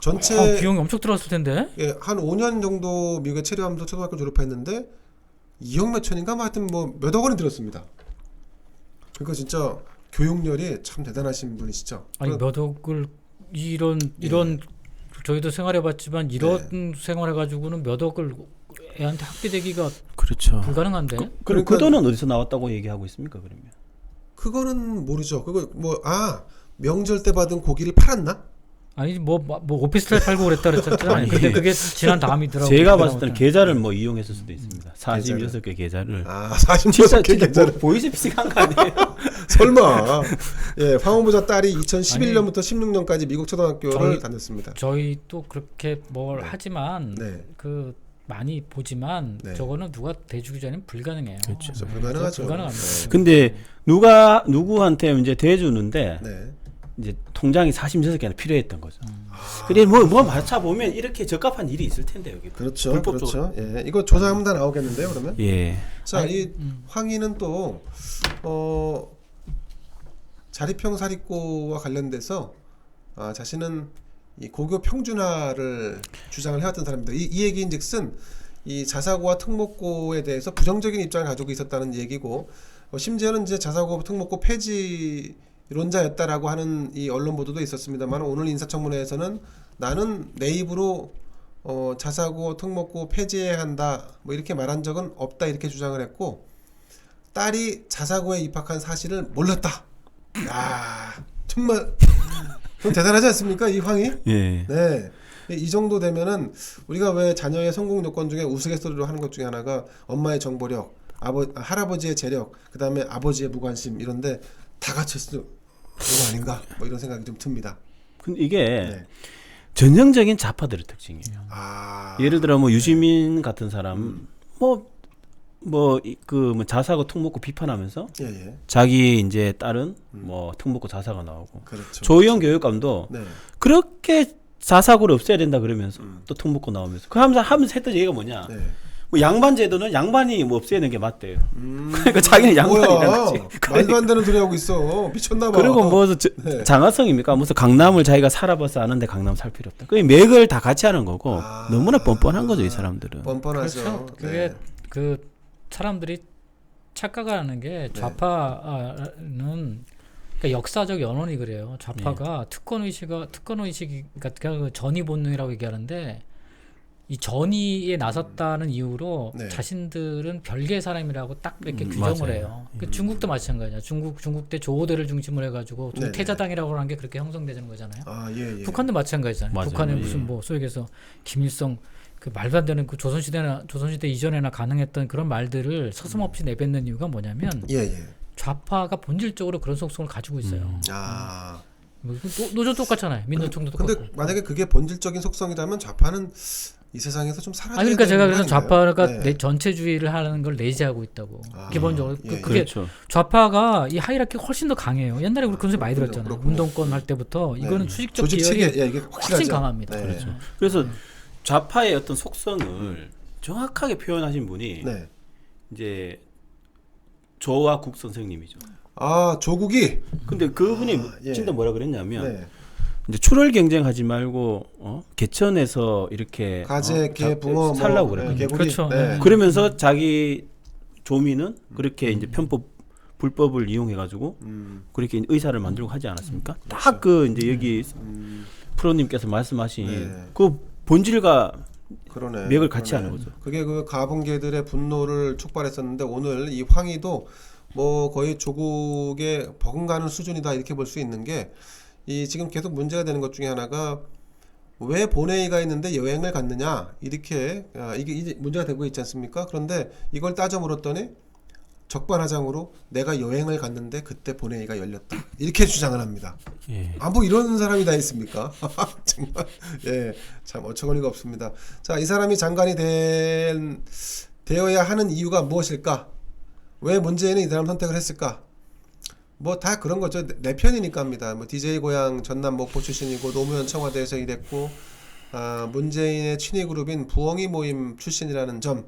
전체 비용이 엄청 들어왔을 텐데. 한 5년 정도 미국에 체류하면서 초등학교 졸업했는데 2억 몇 천인가 하여튼 뭐 몇억 원이 들었습니다. 그러니까 진짜 교육열이 참 대단하신 분이시죠. 아니 몇 억을 이런 저희도 생활해봤지만 이런 생활해가지고는 몇 억을 애한테 학비대기가 그렇죠. 불가능한데. 그럼 그 돈은 어디서 나왔다고 얘기하고 있습니까 그러면? 그거는 모르죠. 그거 명절 때 받은 고기를 팔았나? 아니 뭐 오피스텔 팔고 그랬다 그랬잖아요. 근데 그게 지난 다음이더라고요. 제가 봤을 때는 계좌를 뭐 이용했을 수도 있습니다. 46개 계좌를. 46개 계좌를 보이스피싱한 거 아니에요? 설마. 예, 황후부자 딸이 2011년부터 16년까지 미국 초등학교를 다녔습니다. 저희 또 그렇게 뭘 하지만 그 많이 보지만 저거는 누가 대주기 전엔 불가능해요. 그렇죠. 불가능하죠. 불가능합니다. 근데 누구한테 이제 대주는데 이제 통장이 46개나 필요했던 거죠. 그래 뭐 맞춰 보면 이렇게 적합한 일이 있을 텐데 여기. 그렇죠. 불법적으로. 그렇죠. 예, 이거 조사하면 다 나오겠는데요, 그러면? 예. 자, 이 황희는 또 자립형 사립고와 관련돼서 자신은 이 고교 평준화를 주장을 해왔던 사람입니다. 이 얘기인즉슨 이 자사고와 특목고에 대해서 부정적인 입장을 가지고 있었다는 얘기고, 심지어는 이제 자사고 특목고 폐지론자였다라고 하는 이 언론 보도도 있었습니다만, 오늘 인사청문회에서는 나는 내 입으로 자사고 특목고 폐지해야 한다 뭐 이렇게 말한 적은 없다 이렇게 주장을 했고, 딸이 자사고에 입학한 사실을 몰랐다. 야, 정말 좀 대단하지 않습니까, 이 황이? 예. 네. 이 정도 되면은 우리가 왜 자녀의 성공 요건 중에 우스갯소리로 하는 것 중에 하나가 엄마의 정보력, 할아버지의 재력, 그 다음에 아버지의 무관심 이런데 다 갖췄을 거 아닌가? 뭐 이런 생각이 좀 듭니다. 근데 이게 전형적인 좌파들의 특징이에요. 예를 들어 뭐 유시민 같은 사람 자사고 특목고 비판하면서 자기 이제 딸은 뭐 특목고 자사가 나오고, 그렇죠. 조희영 교육감도 그렇게 자사고를 없애야 된다 그러면서 또 특목고 나오면서 그 하면서 했던 얘기가 뭐냐? 뭐 양반 제도는 양반이 뭐 없애야 되는 게 맞대요. 그러니까 자기는 양반이라는 거지. 말도 안 되는 소리 하고 있어. 미쳤나 봐. 그리고 뭐 장하성입니까? 무슨 강남을 자기가 살아봐서 아는데 강남 살 필요 없다. 그 맥을 다 같이 하는 거고 너무나 뻔뻔한 거죠, 이 사람들은. 뻔뻔하죠. 그렇죠. 그게 그 사람들이 착각하는 게 좌파는 그러니까 역사적 연원이 그래요. 좌파가 특권 의식이 그러니까 전위 본능이라고 얘기하는데, 이 전위에 나섰다는 이유로 자신들은 별개의 사람이라고 딱 이렇게 규정을 해요. 그 중국도 마찬가지야. 중국 때 조호대를 중심으로 해가지고 태자당이라고 하는 게 그렇게 형성되는 거잖아요. 북한도 마찬가지잖아요. 맞아요. 북한에 무슨 뭐 소위 얘기해서 김일성 그 말도 안 되는 그 조선시대 이전에나 가능했던 그런 말들을 서슴없이 내뱉는 이유가 뭐냐면 좌파가 본질적으로 그런 속성을 가지고 있어요. 노조 똑같잖아요. 민노총도 똑같고. 근데 만약에 그게 본질적인 속성이라면 좌파는 이 세상에서 좀 사라져야 되는 그러니까 제가 그래서 좌파가 네. 전체주의를 하는 걸 내재하고 있다고. 기본적으로 그게 그렇죠. 좌파가 이 하이라키가 훨씬 더 강해요. 옛날에 우리 그런 소리 많이 들었잖아요. 그렇구나. 운동권 할 때부터 이거는 수직적 조직 계열이 체계, 이게 훨씬 강합니다. 그렇죠. 그래서 좌파의 어떤 속성을 정확하게 표현하신 분이 이제 조화국 선생님이죠. 조국이. 근데 그분이 진짜 뭐라 그랬냐면 이제 출혈 경쟁하지 말고 개천에서 이렇게 가재, 개, 붕어 살라고 그랬거든요. 그렇죠. 그러면서 자기 조미는 그렇게 이제 불법을 이용해가지고 그렇게 의사를 만들고 하지 않았습니까? 딱 그 이제 여기 프로님께서 말씀하신 그 본질과 맥을 같이 하는 거죠. 그게 그 가분개들의 분노를 촉발했었는데, 오늘 이 황희도 뭐 거의 조국에 버금가는 수준이다 이렇게 볼 수 있는 게, 이 지금 계속 문제가 되는 것 중에 하나가 왜 본회의가 있는데 여행을 갔느냐 이렇게 이게 이제 문제가 되고 있지 않습니까? 그런데 이걸 따져 물었더니 적반하장으로 내가 여행을 갔는데 그때 본회의가 열렸다 이렇게 주장을 합니다. 뭐 이런 사람이 다 있습니까? 정말 참 어처구니가 없습니다. 자, 이 사람이 장관이 되어야 하는 이유가 무엇일까? 왜 문재인은 이 사람 선택을 했을까? 뭐 다 그런 거죠. 내 편이니까입니다. 뭐 DJ 고향 전남 목포 출신이고 노무현 청와대에서 일했고, 문재인의 친위 그룹인 부엉이 모임 출신이라는 점,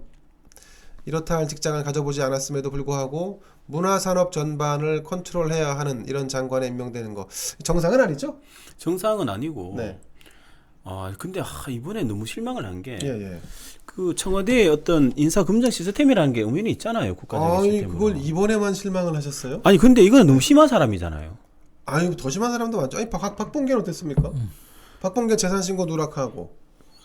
이렇다 할 직장을 가져보지 않았음에도 불구하고 문화산업 전반을 컨트롤해야 하는 이런 장관에 임명되는 거 정상은 아니죠? 정상은 아니고 근데 이번에 너무 실망을 한 게 예. 그 청와대의 어떤 인사 검증 시스템이라는 게 은연히 있잖아요. 국가적인 시스템으로. 그걸 이번에만 실망을 하셨어요? 아니 근데 이거는 너무 심한 사람이잖아요. 아니 더 심한 사람도 많죠. 아니 박봉계는 어땠습니까? 박봉계 재산 신고 누락하고.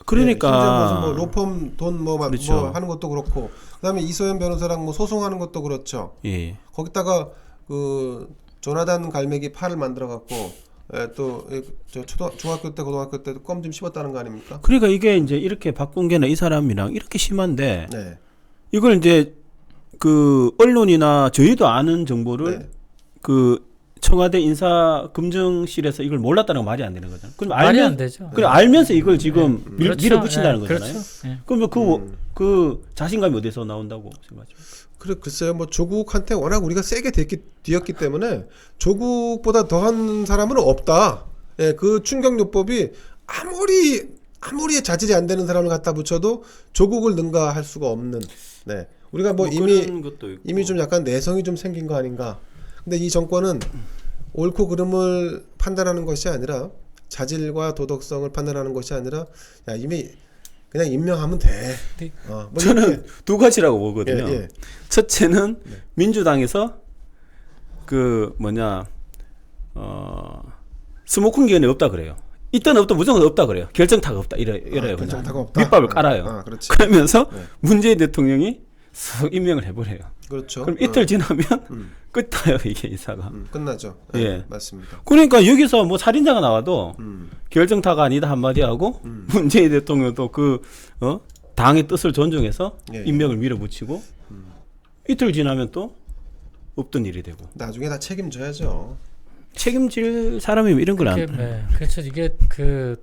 그러니까 무슨 뭐 로펌 돈 그렇죠. 뭐 하는 것도 그렇고, 그다음에 이소연 변호사랑 뭐 소송하는 것도 그렇죠. 예. 거기다가 그 조나단 갈매기 팔을 만들어 갖고 또 중학교 때 고등학교 때도 껌 좀 씹었다는 거 아닙니까? 그러니까 이게 이제 이렇게 박봉계나 이 사람이랑 이렇게 심한데 네. 이걸 이제 그 언론이나 저희도 아는 정보를 네. 그 청와대 인사검증실에서 이걸 몰랐다는 건 말이 안 되는 거잖아요. 그럼 말이 안 되죠. 그럼 알면서 이걸 지금 그렇죠. 밀어붙인다는 네, 거잖아요. 그렇죠. 네. 그러면 그 자신감이 어디서 나온다고 생각하십니까? 글쎄요, 뭐 조국한테 워낙 우리가 세게 뒤었기 때문에 조국보다 더한 사람은 없다. 예, 그 충격요법이 아무리 자질이 안 되는 사람을 갖다 붙여도 조국을 능가할 수가 없는. 네, 우리가 뭐 이미 좀 약간 내성이 좀 생긴 거 아닌가. 근데 이 정권은 옳고 그름을 판단하는 것이 아니라 자질과 도덕성을 판단하는 것이 아니라 이미 그냥 임명하면 돼. 뭐 저는 두 가지라고 보거든요. 예. 첫째는 민주당에서 그 스모킹 기관이 없다 그래요. 있던 없다 무조건 없다 그래요. 결정타가 없다 이래요. 결정타가 없다. 밑밥을 깔아요. 그렇지. 그러면서 문재인 대통령이 쓱 임명을 해버려요. 그렇죠. 그럼 이틀 지나면 끝나요 이게 이사가. 끝나죠. 예, 맞습니다. 그러니까 여기서 뭐 살인자가 나와도 결정타가 아니다 한마디 하고 문재인 대통령도 그 당의 뜻을 존중해서 임명을 밀어붙이고 이틀 지나면 또 없던 일이 되고. 나중에 다 책임져야죠. 책임질 사람이 이런 걸 안. 네, 그렇죠. 이게 그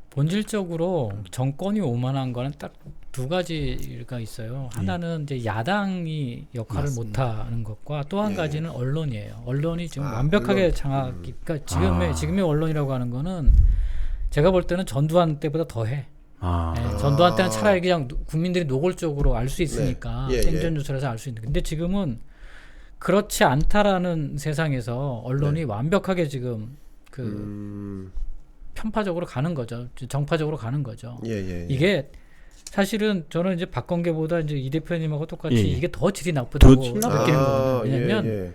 본질적으로 정권이 오만한 거는 딱 두 가지가 있어요. 하나는 이제 야당이 역할을 못하는 것과 또 한 가지는 언론이에요. 언론이 지금 완벽하게 장악이. 그러니까 지금의 언론이라고 하는 거는 제가 볼 때는 전두환 때보다 더해. 전두환 때는 차라리 그냥 국민들이 노골적으로 알 수 있으니까 생전 뉴스에서 알 수 있는. 근데 지금은 그렇지 않다라는 세상에서 언론이 완벽하게 지금 편파적으로 가는 거죠. 정파적으로 가는 거죠. 이게 사실은 저는 이제 박건계보다 이제 이 대표님하고 똑같이 이게 더 질이 나쁘다고 느끼는 거거든요. 왜냐하면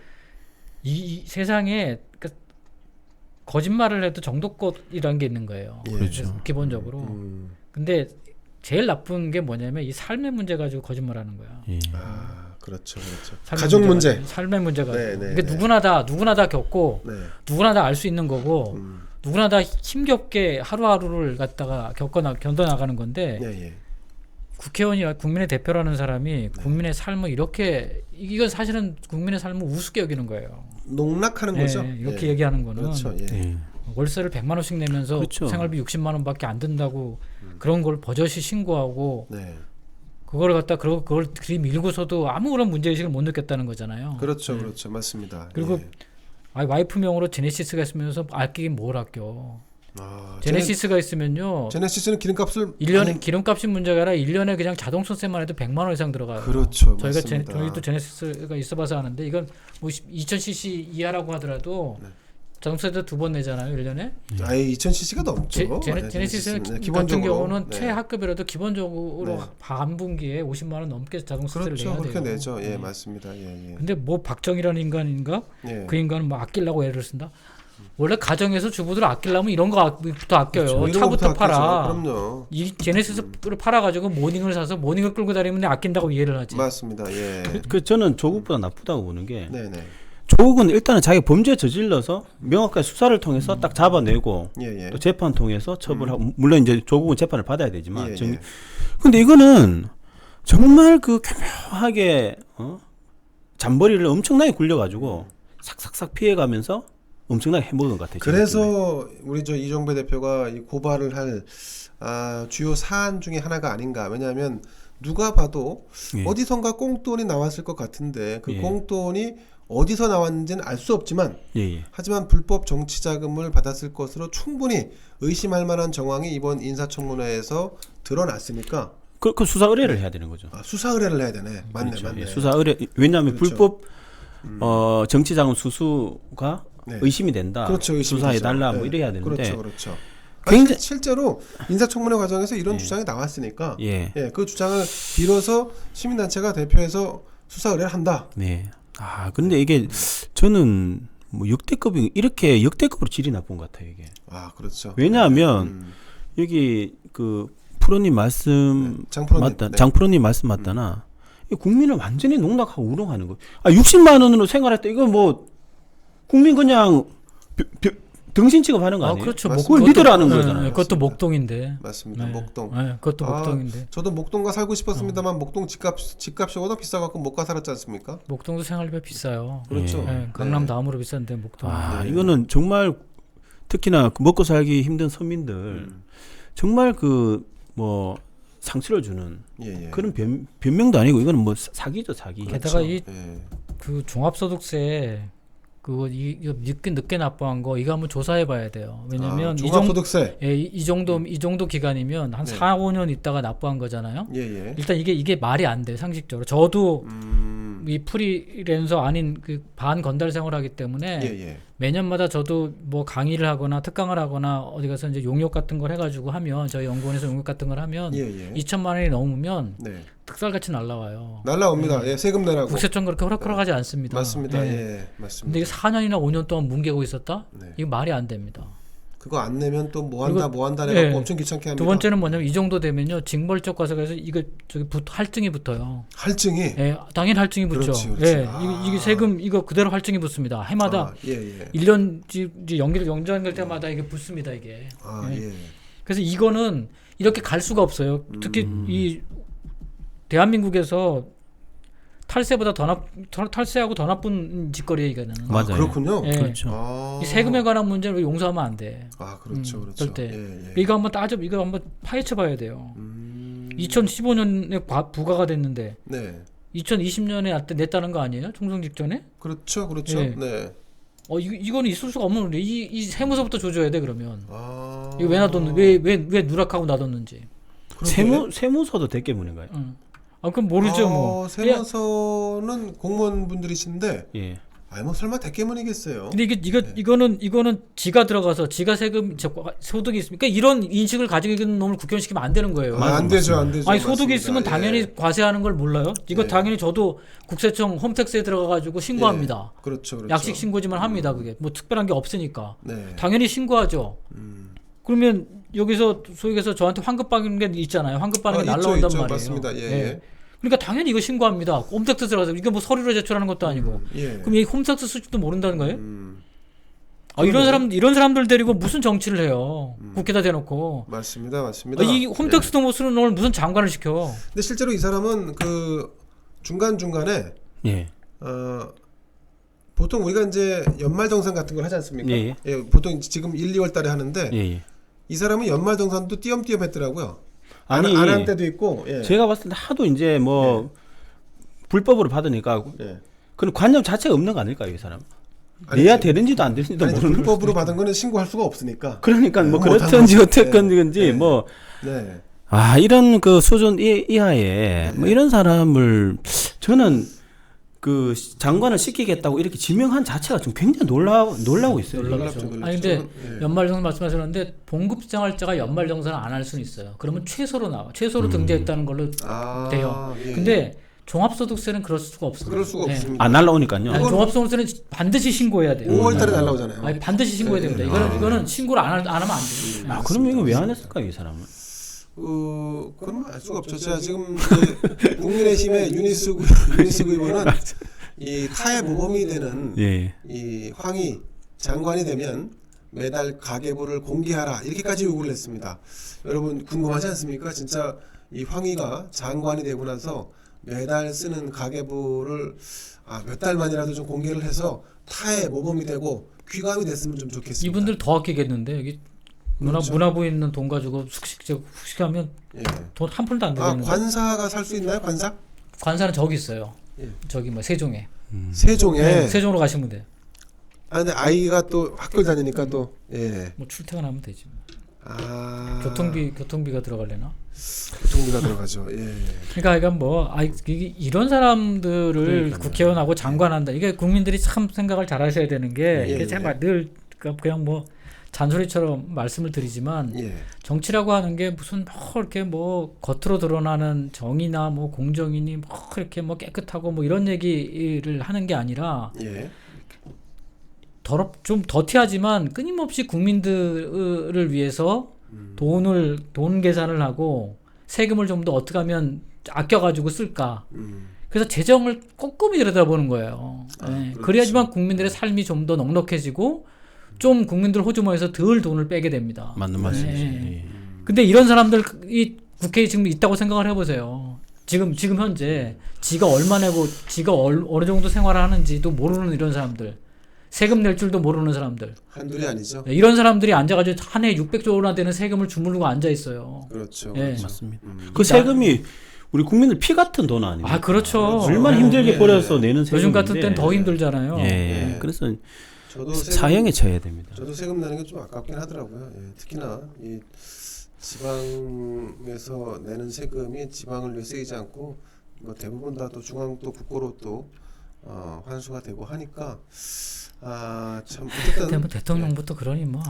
이 세상에 거짓말을 해도 정도껏이라는 게 있는 거예요. 그렇죠. 기본적으로. 근데 제일 나쁜 게 뭐냐면 이 삶의 문제 가지고 거짓말하는 거야. 그렇죠. 가족 문제, 삶의 문제 가지고. 이게 누구나 다 겪고 누구나 다 알 수 있는 거고 누구나 다 힘겹게 하루하루를 갖다가 견뎌나가는 건데. 국회의원이 국민의 대표라는 사람이 국민의 삶을 이건 사실은 국민의 삶을 우습게 여기는 거예요. 농락하는 거죠. 이렇게 얘기하는 거는 그렇죠. 월세를 100만 원씩 내면서 그렇죠. 생활비 60만 원밖에 안 든다고 그런 걸 버젓이 신고하고 그걸 갖다 그걸 들이밀고서도 아무런 문제의식을 못 느꼈다는 거잖아요. 그렇죠. 맞습니다. 그리고 와이프 명으로 제네시스가 있으면서 아끼긴 뭘 아껴. 제네시스가 있으면요. 제네시스는 기름값을 1년에 기름값이 문제가 아니라 1년에 그냥 자동차세만 해도 100만 원 이상 들어가요. 그렇죠. 저희도 제네시스가 있어봐서 아는데 이건 뭐 2000cc 이하라고 하더라도 자동차세도 2번 내잖아요, 1년에. 2000cc가 넘죠. 제네시스 같은 경우는 최하급이라도 기본적으로 반분기에 50만 원 넘게 자동차세를 내야 돼요. 그렇게 내죠. 맞습니다. 근데 뭐 박정희라는 인간인가? 그 인간은 뭐 아끼려고 애를 쓴다. 원래 가정에서 주부들 아끼려면 이런 거부터 아껴요. 그렇죠. 차부터 팔아. 그럼요. 이 제네시스를 팔아가지고 모닝을 사서 모닝을 끌고 다니면 아낀다고 이해를 하지. 맞습니다. 저는 조국보다 나쁘다고 보는 게 조국은 일단은 자기 범죄 저질러서 명확하게 수사를 통해서 딱 잡아내고 또 재판 통해서 처벌하고 물론 이제 조국은 재판을 받아야 되지만 근데 이거는 정말 그 교묘하게 잔머리를 엄청나게 굴려가지고 삭삭삭 피해가면서 엄청나게 해먹은 것 같아요. 그래서 우리 이종배 대표가 이 고발을 할 주요 사안 중에 하나가 아닌가. 왜냐하면 누가 봐도 어디선가 꽁돈이 나왔을 것 같은데 그 꽁돈이 어디서 나왔는지는 알 수 없지만 하지만 불법 정치 자금을 받았을 것으로 충분히 의심할 만한 정황이 이번 인사청문회에서 드러났으니까 그 수사 의뢰를 해야 되는 거죠. 수사 의뢰를 해야 되네. 맞네. 수사 의뢰. 왜냐하면 불법 정치 자금 수수가 의심이 된다. 그렇죠. 수사해 달라 뭐 이래야 되는데. 그렇죠. 굉장히 실제로 인사청문회 과정에서 이런 주장이 나왔으니까 그 주장을 빌어서 시민단체가 대표해서 수사 의뢰를 한다. 네. 근데 이게 저는 뭐 역대급이 이렇게 역대급으로 질이 나쁜 것 같아요 이게. 그렇죠. 왜냐하면 여기 그 프로님 말씀 장프로님 말씀 맞다나 국민을 완전히 농락하고 우롱하는 거. 60만 원으로 생활했다. 이거 뭐 국민 그냥 등신 취급하는 거 아니에요? 그렇죠. 그걸 믿으라는 거잖아요. 그것도 목동인데. 맞습니다. 목동. 그것도 목동인데. 저도 목동가 살고 싶었습니다만 목동 집값이 워낙 비싸갖고 못 가 살았지 않습니까? 목동도 생활비 비싸요. 그렇죠. 강남 다음으로 비싼데 목동. 이거는 정말 특히나 먹고 살기 힘든 서민들 정말 그 뭐 상처를 주는 그런 변명도 아니고 이거는 뭐 사기죠 사기. 게다가 그 종합소득세 그거 늦게 납부한 거 이거 한번 조사해봐야 돼요. 왜냐면 종합소득세 이 정도 기간이면 한 4, 5년 있다가 납부한 거잖아요. 일단 이게 말이 안 돼 상식적으로. 저도 이 프리랜서 아닌 그 반건달 생활하기 때문에 매년마다 저도 뭐 강의를 하거나 특강을 하거나 어디 가서 이제 용역 같은 걸 해가지고 하면 저희 연구원에서 용역 같은 걸 하면 2천만 원이 넘으면 특살같이 날라와요. 날라옵니다. 세금 내라고. 국세청 그렇게 호락호락하지 않습니다. 맞습니다. 맞습니다. 근데 이게 4년이나 5년 동안 뭉개고 있었다? 이거 말이 안 됩니다. 그거 안 내면 또 뭐 한다 해갖고 엄청 귀찮게 합니다. 두 번째는 뭐냐면 이 정도 되면요 징벌적 과세가에서 이거 할증이 붙어요. 할증이? 당연히 할증이 붙죠. 그렇지. 이게 세금 이거 그대로 할증이 붙습니다. 해마다 1년 연장될 때마다 이게 붙습니다 이게. 그래서 이거는 이렇게 갈 수가 없어요. 특히 이 대한민국에서 탈세하고 더 나쁜 짓거리예요 이거는. 맞아요. 그렇군요. 그렇죠. 이 세금에 관한 문제를 용서하면 안 돼. 그렇죠. 절대. 이거 한번 파헤쳐봐야 돼요. 2015년에 부과가 됐는데 2020년에 냈다는 거 아니에요? 총선 직전에? 그렇죠. 이거는 있을 수가 없는 일이에요. 이 세무서부터 조져야 돼 그러면. 이거 왜 놔뒀는지 왜 누락하고 놔뒀는지. 세무서도 대깨문인가요? 그럼 모르죠 뭐. 세무서는 공무원분들이신데 뭐 설마 대깨문이겠어요. 근데 이거는 지가 들어가서 지가 세금 소득이 있으니까 이런 인식을 가지고 있는 놈을 국회의원 시키면 안 되는 거예요. 안 되죠. 아니 소득이 맞습니다. 있으면 당연히 과세하는 걸 몰라요. 이거 당연히 저도 국세청 홈택스에 들어가가지고 신고합니다. 그렇죠. 약식 신고지만 합니다. 그게 뭐 특별한 게 없으니까 당연히 신고하죠. 그러면 여기서 소위 해서 저한테 환급 받는 게 있잖아요. 환급 받는 게 날라온단 말이에요. 맞습니다. 그러니까 당연히 이거 신고합니다. 홈택스 들어가서 이게 뭐 서류로 제출하는 것도 아니고. 그럼 이 홈택스 수준도 모른다는 거예요? 이런 사람들 데리고 무슨 정치를 해요? 국회에다 대놓고. 맞습니다. 이 홈택스도 못 쓰는 놈을 무슨 장관을 시켜? 근데 실제로 이 사람은 그 중간 중간에 보통 우리가 이제 연말정산 같은 걸 하지 않습니까? 보통 지금 1, 2월 달에 하는데 이 사람은 연말정산도 띄엄띄엄 했더라고요. 안 한 때도 있고. 제가 봤을 때 하도 이제 뭐 불법으로 받으니까 그런 관념 자체가 없는 거 아닐까요, 이 사람? 내야 되는지도 안 되는지도 모르는. 불법으로 받은 거는 신고할 수가 없으니까. 그러니까 뭐 그렇든지 어쨌건지 뭐. 이런 그 수준 이하에 뭐 이런 사람을 저는 그 장관을 시키겠다고 이렇게 지명한 자체가 좀 굉장히 놀라고 있어요. 놀랍죠. 아니 근데 연말정산 말씀하셨는데 봉급생활자가 연말정산을 안 할 수는 있어요. 그러면 최소로 나와. 최소로 등재했다는 걸로 돼요. 근데 종합소득세는 그럴 수가 없어요. 그럴 수가 없습니다. 안 날라오니까요. 종합소득세는 반드시 신고해야 돼요. 5월달에 날라오잖아요. 반드시 신고해야 됩니다. 이거는 신고를 안 하면 안 돼요. 그럼 이거 왜 안 했을까요, 이 사람은? 그건 알 수가 없죠. 제가 지금 국민의힘의 윤희숙 의원은 이 타의 모범이 되는 이 황희 장관이 되면 매달 가계부를 공개하라 이렇게까지 요구를 했습니다. 여러분 궁금하지 않습니까? 진짜 이 황희가 장관이 되고 나서 매달 쓰는 가계부를 몇 달만이라도 좀 공개를 해서 타의 모범이 되고 귀감이 됐으면 좀 좋겠습니다. 이분들 더 아끼겠는데 여기 문화부에 있는 돈 가지고 숙식하면 돈 한 푼도 안 되겠는데. 관사가 살 수 있나요? 관사는 저기 있어요. 저기 뭐 세종에. 세종에. 세종으로 가시면 돼요. 근데 아이가 또 학교 다니니까 또 뭐 출퇴근하면 되지. 교통비가 들어갈래나? 교통비가 들어가죠. 그러니까 뭐 이런 사람들을 국회의원하고 장관한다. 이게 국민들이 참 생각을 잘하셔야 되는 게 이게 정말 늘 그냥 뭐 잔소리처럼 말씀을 드리지만 예. 정치라고 하는 게 무슨 뭐 이렇게 뭐 겉으로 드러나는 정의나 뭐 공정이니 뭐 이렇게 뭐 깨끗하고 뭐 이런 얘기를 하는 게 아니라 예. 좀 더티하지만 끊임없이 국민들을 위해서 돈 계산을 하고 세금을 좀 더 어떻게 하면 아껴가지고 쓸까. 그래서 재정을 꼼꼼히 들여다보는 거예요. 네. 그래야지만 국민들의 삶이 좀 더 넉넉해지고 좀 국민들 호주머니에서 덜 돈을 빼게 됩니다. 맞는 말씀이시죠. 네. 근데 이런 사람들이 국회에 지금 있다고 생각을 해보세요. 지금 현재 지가 얼마 내고 지가 어느 정도 생활을 하는지도 모르는 이런 사람들, 세금 낼 줄도 모르는 사람들. 한둘이 아니죠. 네, 이런 사람들이 앉아가지고 한 해 600조 원이나 되는 세금을 주무르고 앉아 있어요. 그렇죠. 네. 그렇죠. 맞습니다. 그 세금이 우리 국민들 피 같은 돈 아닙니까? 아, 그렇죠. 얼마나 힘들게 벌여서 내는 세금인데. 요즘 같은 때는 더 힘들잖아요. 예. 그래서 저도 사형에 처해야 됩니다. 저도 세금 내는 게 좀 아깝긴 하더라고요. 예. 특히나 이 지방에서 내는 세금이 지방을 위해 쓰이지 않고 뭐 대부분 다 또 중앙 또 국고로 또 환수가 되고 하니까 참 어쨌든 뭐 대통령부터 그러니 뭐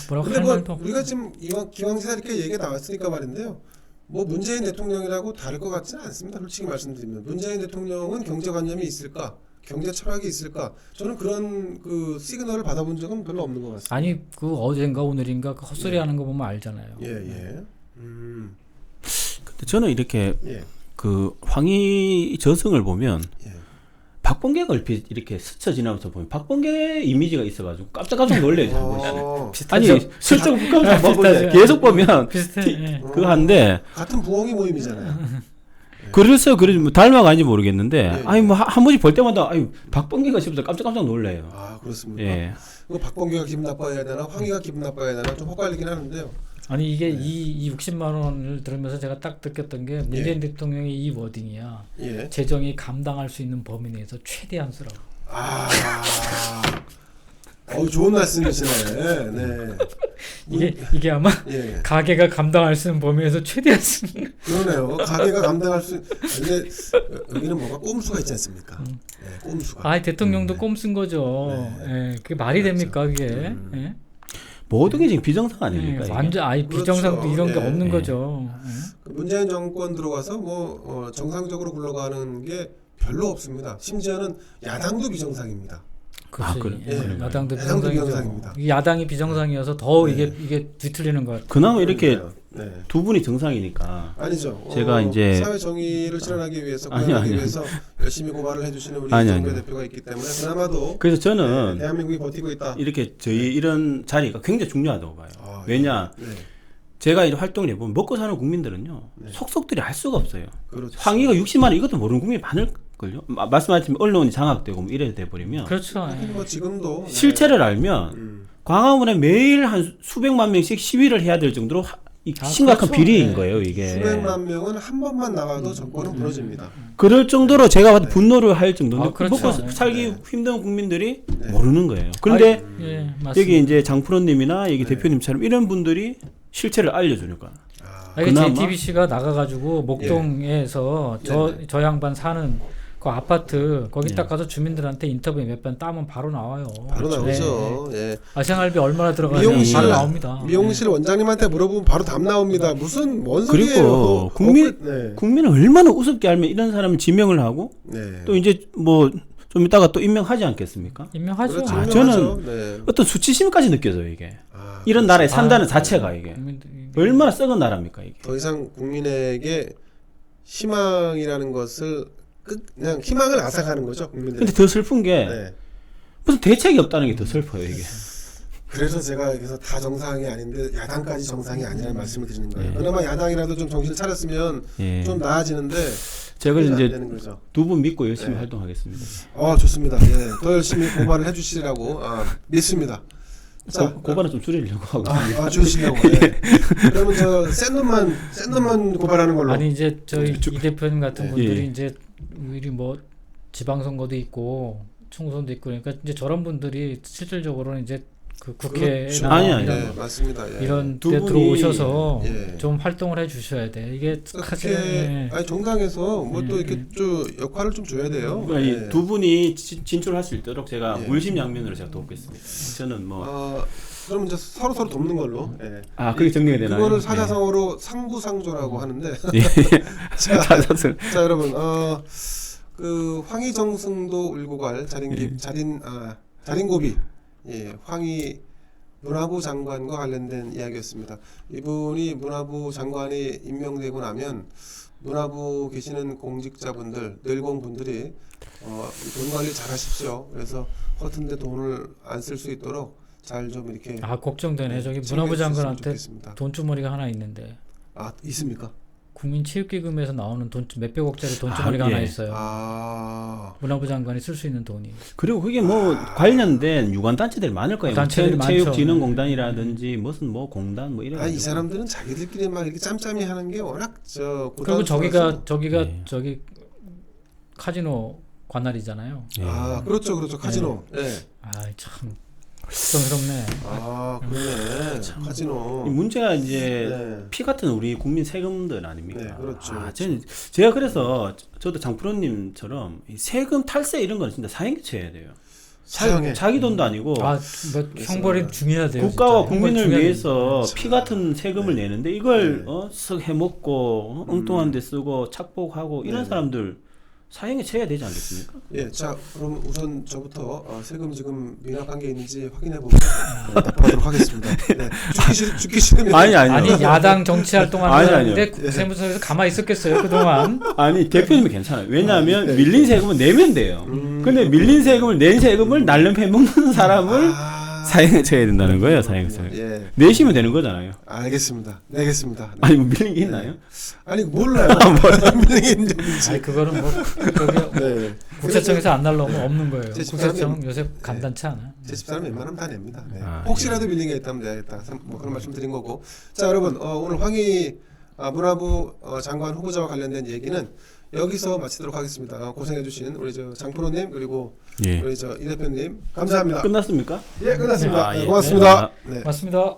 뭐라고 근데 할 뭐 말도 없고. 우리가 지금 기왕지사 이렇게 얘기가 나왔으니까 말인데요. 뭐 문재인 대통령이라고 다를 것 같지는 않습니다. 솔직히 말씀드리면 문재인 대통령은 경제관념이 있을까? 경제 철학이 있을까? 저는 그런 그 시그널을 받아본 적은 별로 없는 것 같습니다. 아니 그 어젠가 오늘인가 그 헛소리 하는 거 보면 알잖아요. 예. 근데 저는 이렇게 예. 그 황희 저승을 보면 예. 박범계가 얼핏 이렇게 스쳐 지나면서 보면 박범계 이미지가 있어가지고 깜짝 놀래요. 아니 슬쩍 깜짝 보면 계속 보면 비슷해. 그거 한데 같은 부엉이 모임이잖아요. 그래서 뭐 닮아가 아닌지 모르겠는데 예. 아니 뭐 한 번씩 볼 때마다 아니 박범계가 싶어서 깜짝 놀래요. 아 그렇습니까? 예. 이거 박범계가 기분 나빠야 되나 황희가 기분 나빠야 되나 좀 헷갈리긴 하는데요. 아니 이게 이 60만 원을 들으면서 제가 딱 느꼈던 게 문재인 대통령의 이 워딩이야. 예. 재정이 감당할 수 있는 범위 내에서 최대한 쓰라고. 좋은 말씀이시네. 네. 이게 아마 예. 가게가 감당할 수 있는 범위에서 최대한 쓰는. 그러네요. 가게가 감당할 수. 근데 여기는 뭔가 꼼수가 있지 않습니까? 네, 꼼수가. 아 대통령도 꼼 쓴 거죠. 네. 예, 그게 말이 됩니까 그게? 예? 모든 게 지금 비정상 아닙니까? 이게? 완전 그렇죠. 비정상도 이런 게 예. 없는 거죠. 그 문재인 정권 들어가서 뭐 정상적으로 굴러가는 게 별로 없습니다. 심지어는 야당도 비정상입니다. 그렇지. 그래. 예. 야당도 야당도 비정상이죠. 비정상입니다. 이 야당이 비정상이어서 더 네. 이게 뒤틀리는 것 같아요. 그나마 이렇게 네. 두 분이 정상이니까 아니죠. 제가 이제 사회 정의를 실현하기 위해서 아니요, 구현하기 아니요. 위해서 열심히 고발을 해주시는 우리 아니요, 정배 아니요. 대표가 있기 때문에 그나마도 그래서 저는 대한민국이 버티고 있다. 이렇게 저희 이런 자리가 굉장히 중요하다고 봐요. 왜냐 네. 제가 이 활동을 해보면 먹고 사는 국민들은요 네. 속속들이 알 수가 없어요. 그렇죠. 황희가 60만 원 이것도 모르는 국민이 많을걸요. 말씀하신 언론이 장악되고 뭐 이래 돼버리면 그렇죠. 하긴 뭐 지금도 실체를 알면 광화문에 매일 한 수백만 명씩 시위를 해야 될 정도로 심각한 그렇죠. 비리인 네. 거예요 이게. 수백만 명은 한 번만 나와도 정권은 무너집니다. 그럴 정도로 제가 분노를 할 정도인데 그렇죠. 먹고 네. 살기 힘든 국민들이 네. 모르는 거예요. 그런데 예, 맞습니다. 여기 이제 장프로님이나 여기 대표님처럼 이런 분들이 실체를 알려주니까. 이게 그나마? JTBC가 나가가지고 목동에서 저 양반 사는 그 아파트 거기 딱 가서 주민들한테 인터뷰 몇 번 따면 바로 나와요. 바로 나오죠. 예. 생활비 얼마나 들어가는지 바로 나옵니다. 미용실 원장님한테 물어보면 바로 답 나옵니다. 무슨 뭔 소리예요? 그리고 국민을 얼마나 우습게 알면 이런 사람을 지명을 하고 네. 또 이제 뭐 좀 이따가 또 임명하지 않겠습니까? 임명하죠. 그렇죠. 아, 임명하죠. 저는 네. 어떤 수치심까지 느껴져요 이게. 이런 그렇죠. 나라에 산다는 자체가 이게 국민들이- 얼마나 썩은 나라입니까 이게. 더 이상 국민에게 희망이라는 것을 그냥 희망을 앗아가는 거죠 국민들. 근데 더 슬픈 게 네. 무슨 대책이 없다는 게 더 슬퍼요 이게. 그래서 제가 여기서 다 정상이 아닌데 야당까지 정상이 아니라는 말씀을 드리는 거예요. 그나마 야당이라도 좀 정신을 차렸으면 예. 좀 나아지는데 제가 그게 안 이제 되는 거죠. 두 분 믿고 열심히 활동하겠습니다. 좋습니다. 예, 더 열심히 고발을 해주시라고 믿습니다. 자, 고발은 좀 줄이려고 하고. 줄이시려고. 예. 그러면 저 센 놈만 고발하는 걸로. 아니 이제 저희 이 대표님 같은 예. 분들이 이제 우리 뭐 지방선거도 있고 총선도 있고 그러니까 이제 저런 분들이 실질적으로는 이제 그 국회나 아니. 네, 맞습니다. 예. 이런 두 데 분이- 들어오셔서 예. 좀 활동을 해주셔야 돼. 이게 그렇게 아니 정당에서 뭐 또 이렇게 좀 역할을 좀 줘야 돼요. 그러니까 예. 두 분이 진출할 수 있도록 제가 예. 물심양면으로 제가 돕겠습니다. 저는 뭐 그럼 이제 서로 돕는 걸로. 예. 그게 정리가 되나요? 그거를 사자성어로 상부상조라고 하는데. 예. 자, 사자성. 자 여러분, 그 황희정승도 울고 갈 자린고비, 예, 황희 문화부 장관과 관련된 이야기였습니다. 이분이 문화부 장관이 임명되고 나면 문화부 계시는 공직자분들, 늙은분들이 돈 관리 잘 하십시오. 그래서 허튼데 돈을 안 쓸 수 있도록 잘 좀 이렇게 걱정되네. 저기 챙겨 문화부 주셨으면 장관한테 좋겠습니다. 돈주머니가 하나 있는데 있습니까? 국민체육기금에서 나오는 돈 몇백억짜리 돈주머니가 하나 예. 있어요. 문화부 장관이 쓸 수 있는 돈이. 그리고 그게 뭐 관련된 유관 단체들이 많을 거예요. 단체들이 많죠. 체육진흥공단이라든지 무슨 뭐 공단 뭐 이런. 이 사람들은 자기들끼리 막 이렇게 짬짬이 하는 게 워낙 그리고 저기가 예. 저기 카지노 관할이잖아요. 예. 그렇죠 카지노. 예. 참 걱정스럽네. 그러네. 카지노. 이 문제가 이제 네. 피 같은 우리 국민 세금들 아닙니까? 네, 그렇죠. 제가 그래서 저도 장프로님처럼 이 세금 탈세 이런 거는 진짜 사형에 쳐야 돼요. 사형에. 자기 돈도 아니고 형벌이 중요해야 돼요. 국가와 진짜. 국민을 형벌이 위해서 중요해야 피 같은 세금을 내는데 이걸 네. 쓱 해먹고 엉뚱한 데 쓰고 착복하고 이런 네. 사람들 사형에 쳐야 되지 않겠습니까? 예, 자 그럼 우선 저부터 세금 지금 미납한 게 있는지 확인해 보고 답하도록 하겠습니다. 네. 죽기 싫으면 아니 야당 정치 활동하는 아니요. 사람인데 세무서에서 가만히 있었겠어요 그동안. 아니 대표님은 괜찮아요. 왜냐하면 밀린 세금은 내면 돼요. 근데 밀린 세금을 낸 세금을 날름 해먹는 사람을 사형에 쳐야 된다는 거예요. 사형에 쳐야. 예. 내시면 되는 거잖아요. 알겠습니다. 내겠습니다. 네. 아니 뭐 밀린 게 있나요? 아니 몰라요. 밀린 게 있는지. 그거는 뭐 저기 네. 국세청에서 안 날라오면 없는 거예요. 제 집사람이- 국세청 요새 간단치 않아. 제 집사람 웬만하면 다 냅니다. 네. 아, 혹시라도 밀린 게 있다면 내야겠다. 뭐 그런 말씀 드린 거고. 자 여러분 오늘 황희 문화부 장관 후보자와 관련된 얘기는 여기서 마치도록 하겠습니다. 고생해주신 우리 장프로님 그리고 예. 우리 이 대표님 감사합니다. 끝났습니다. 예, 끝났습니다. 아, 예. 고맙습니다. 네. 맞습니다.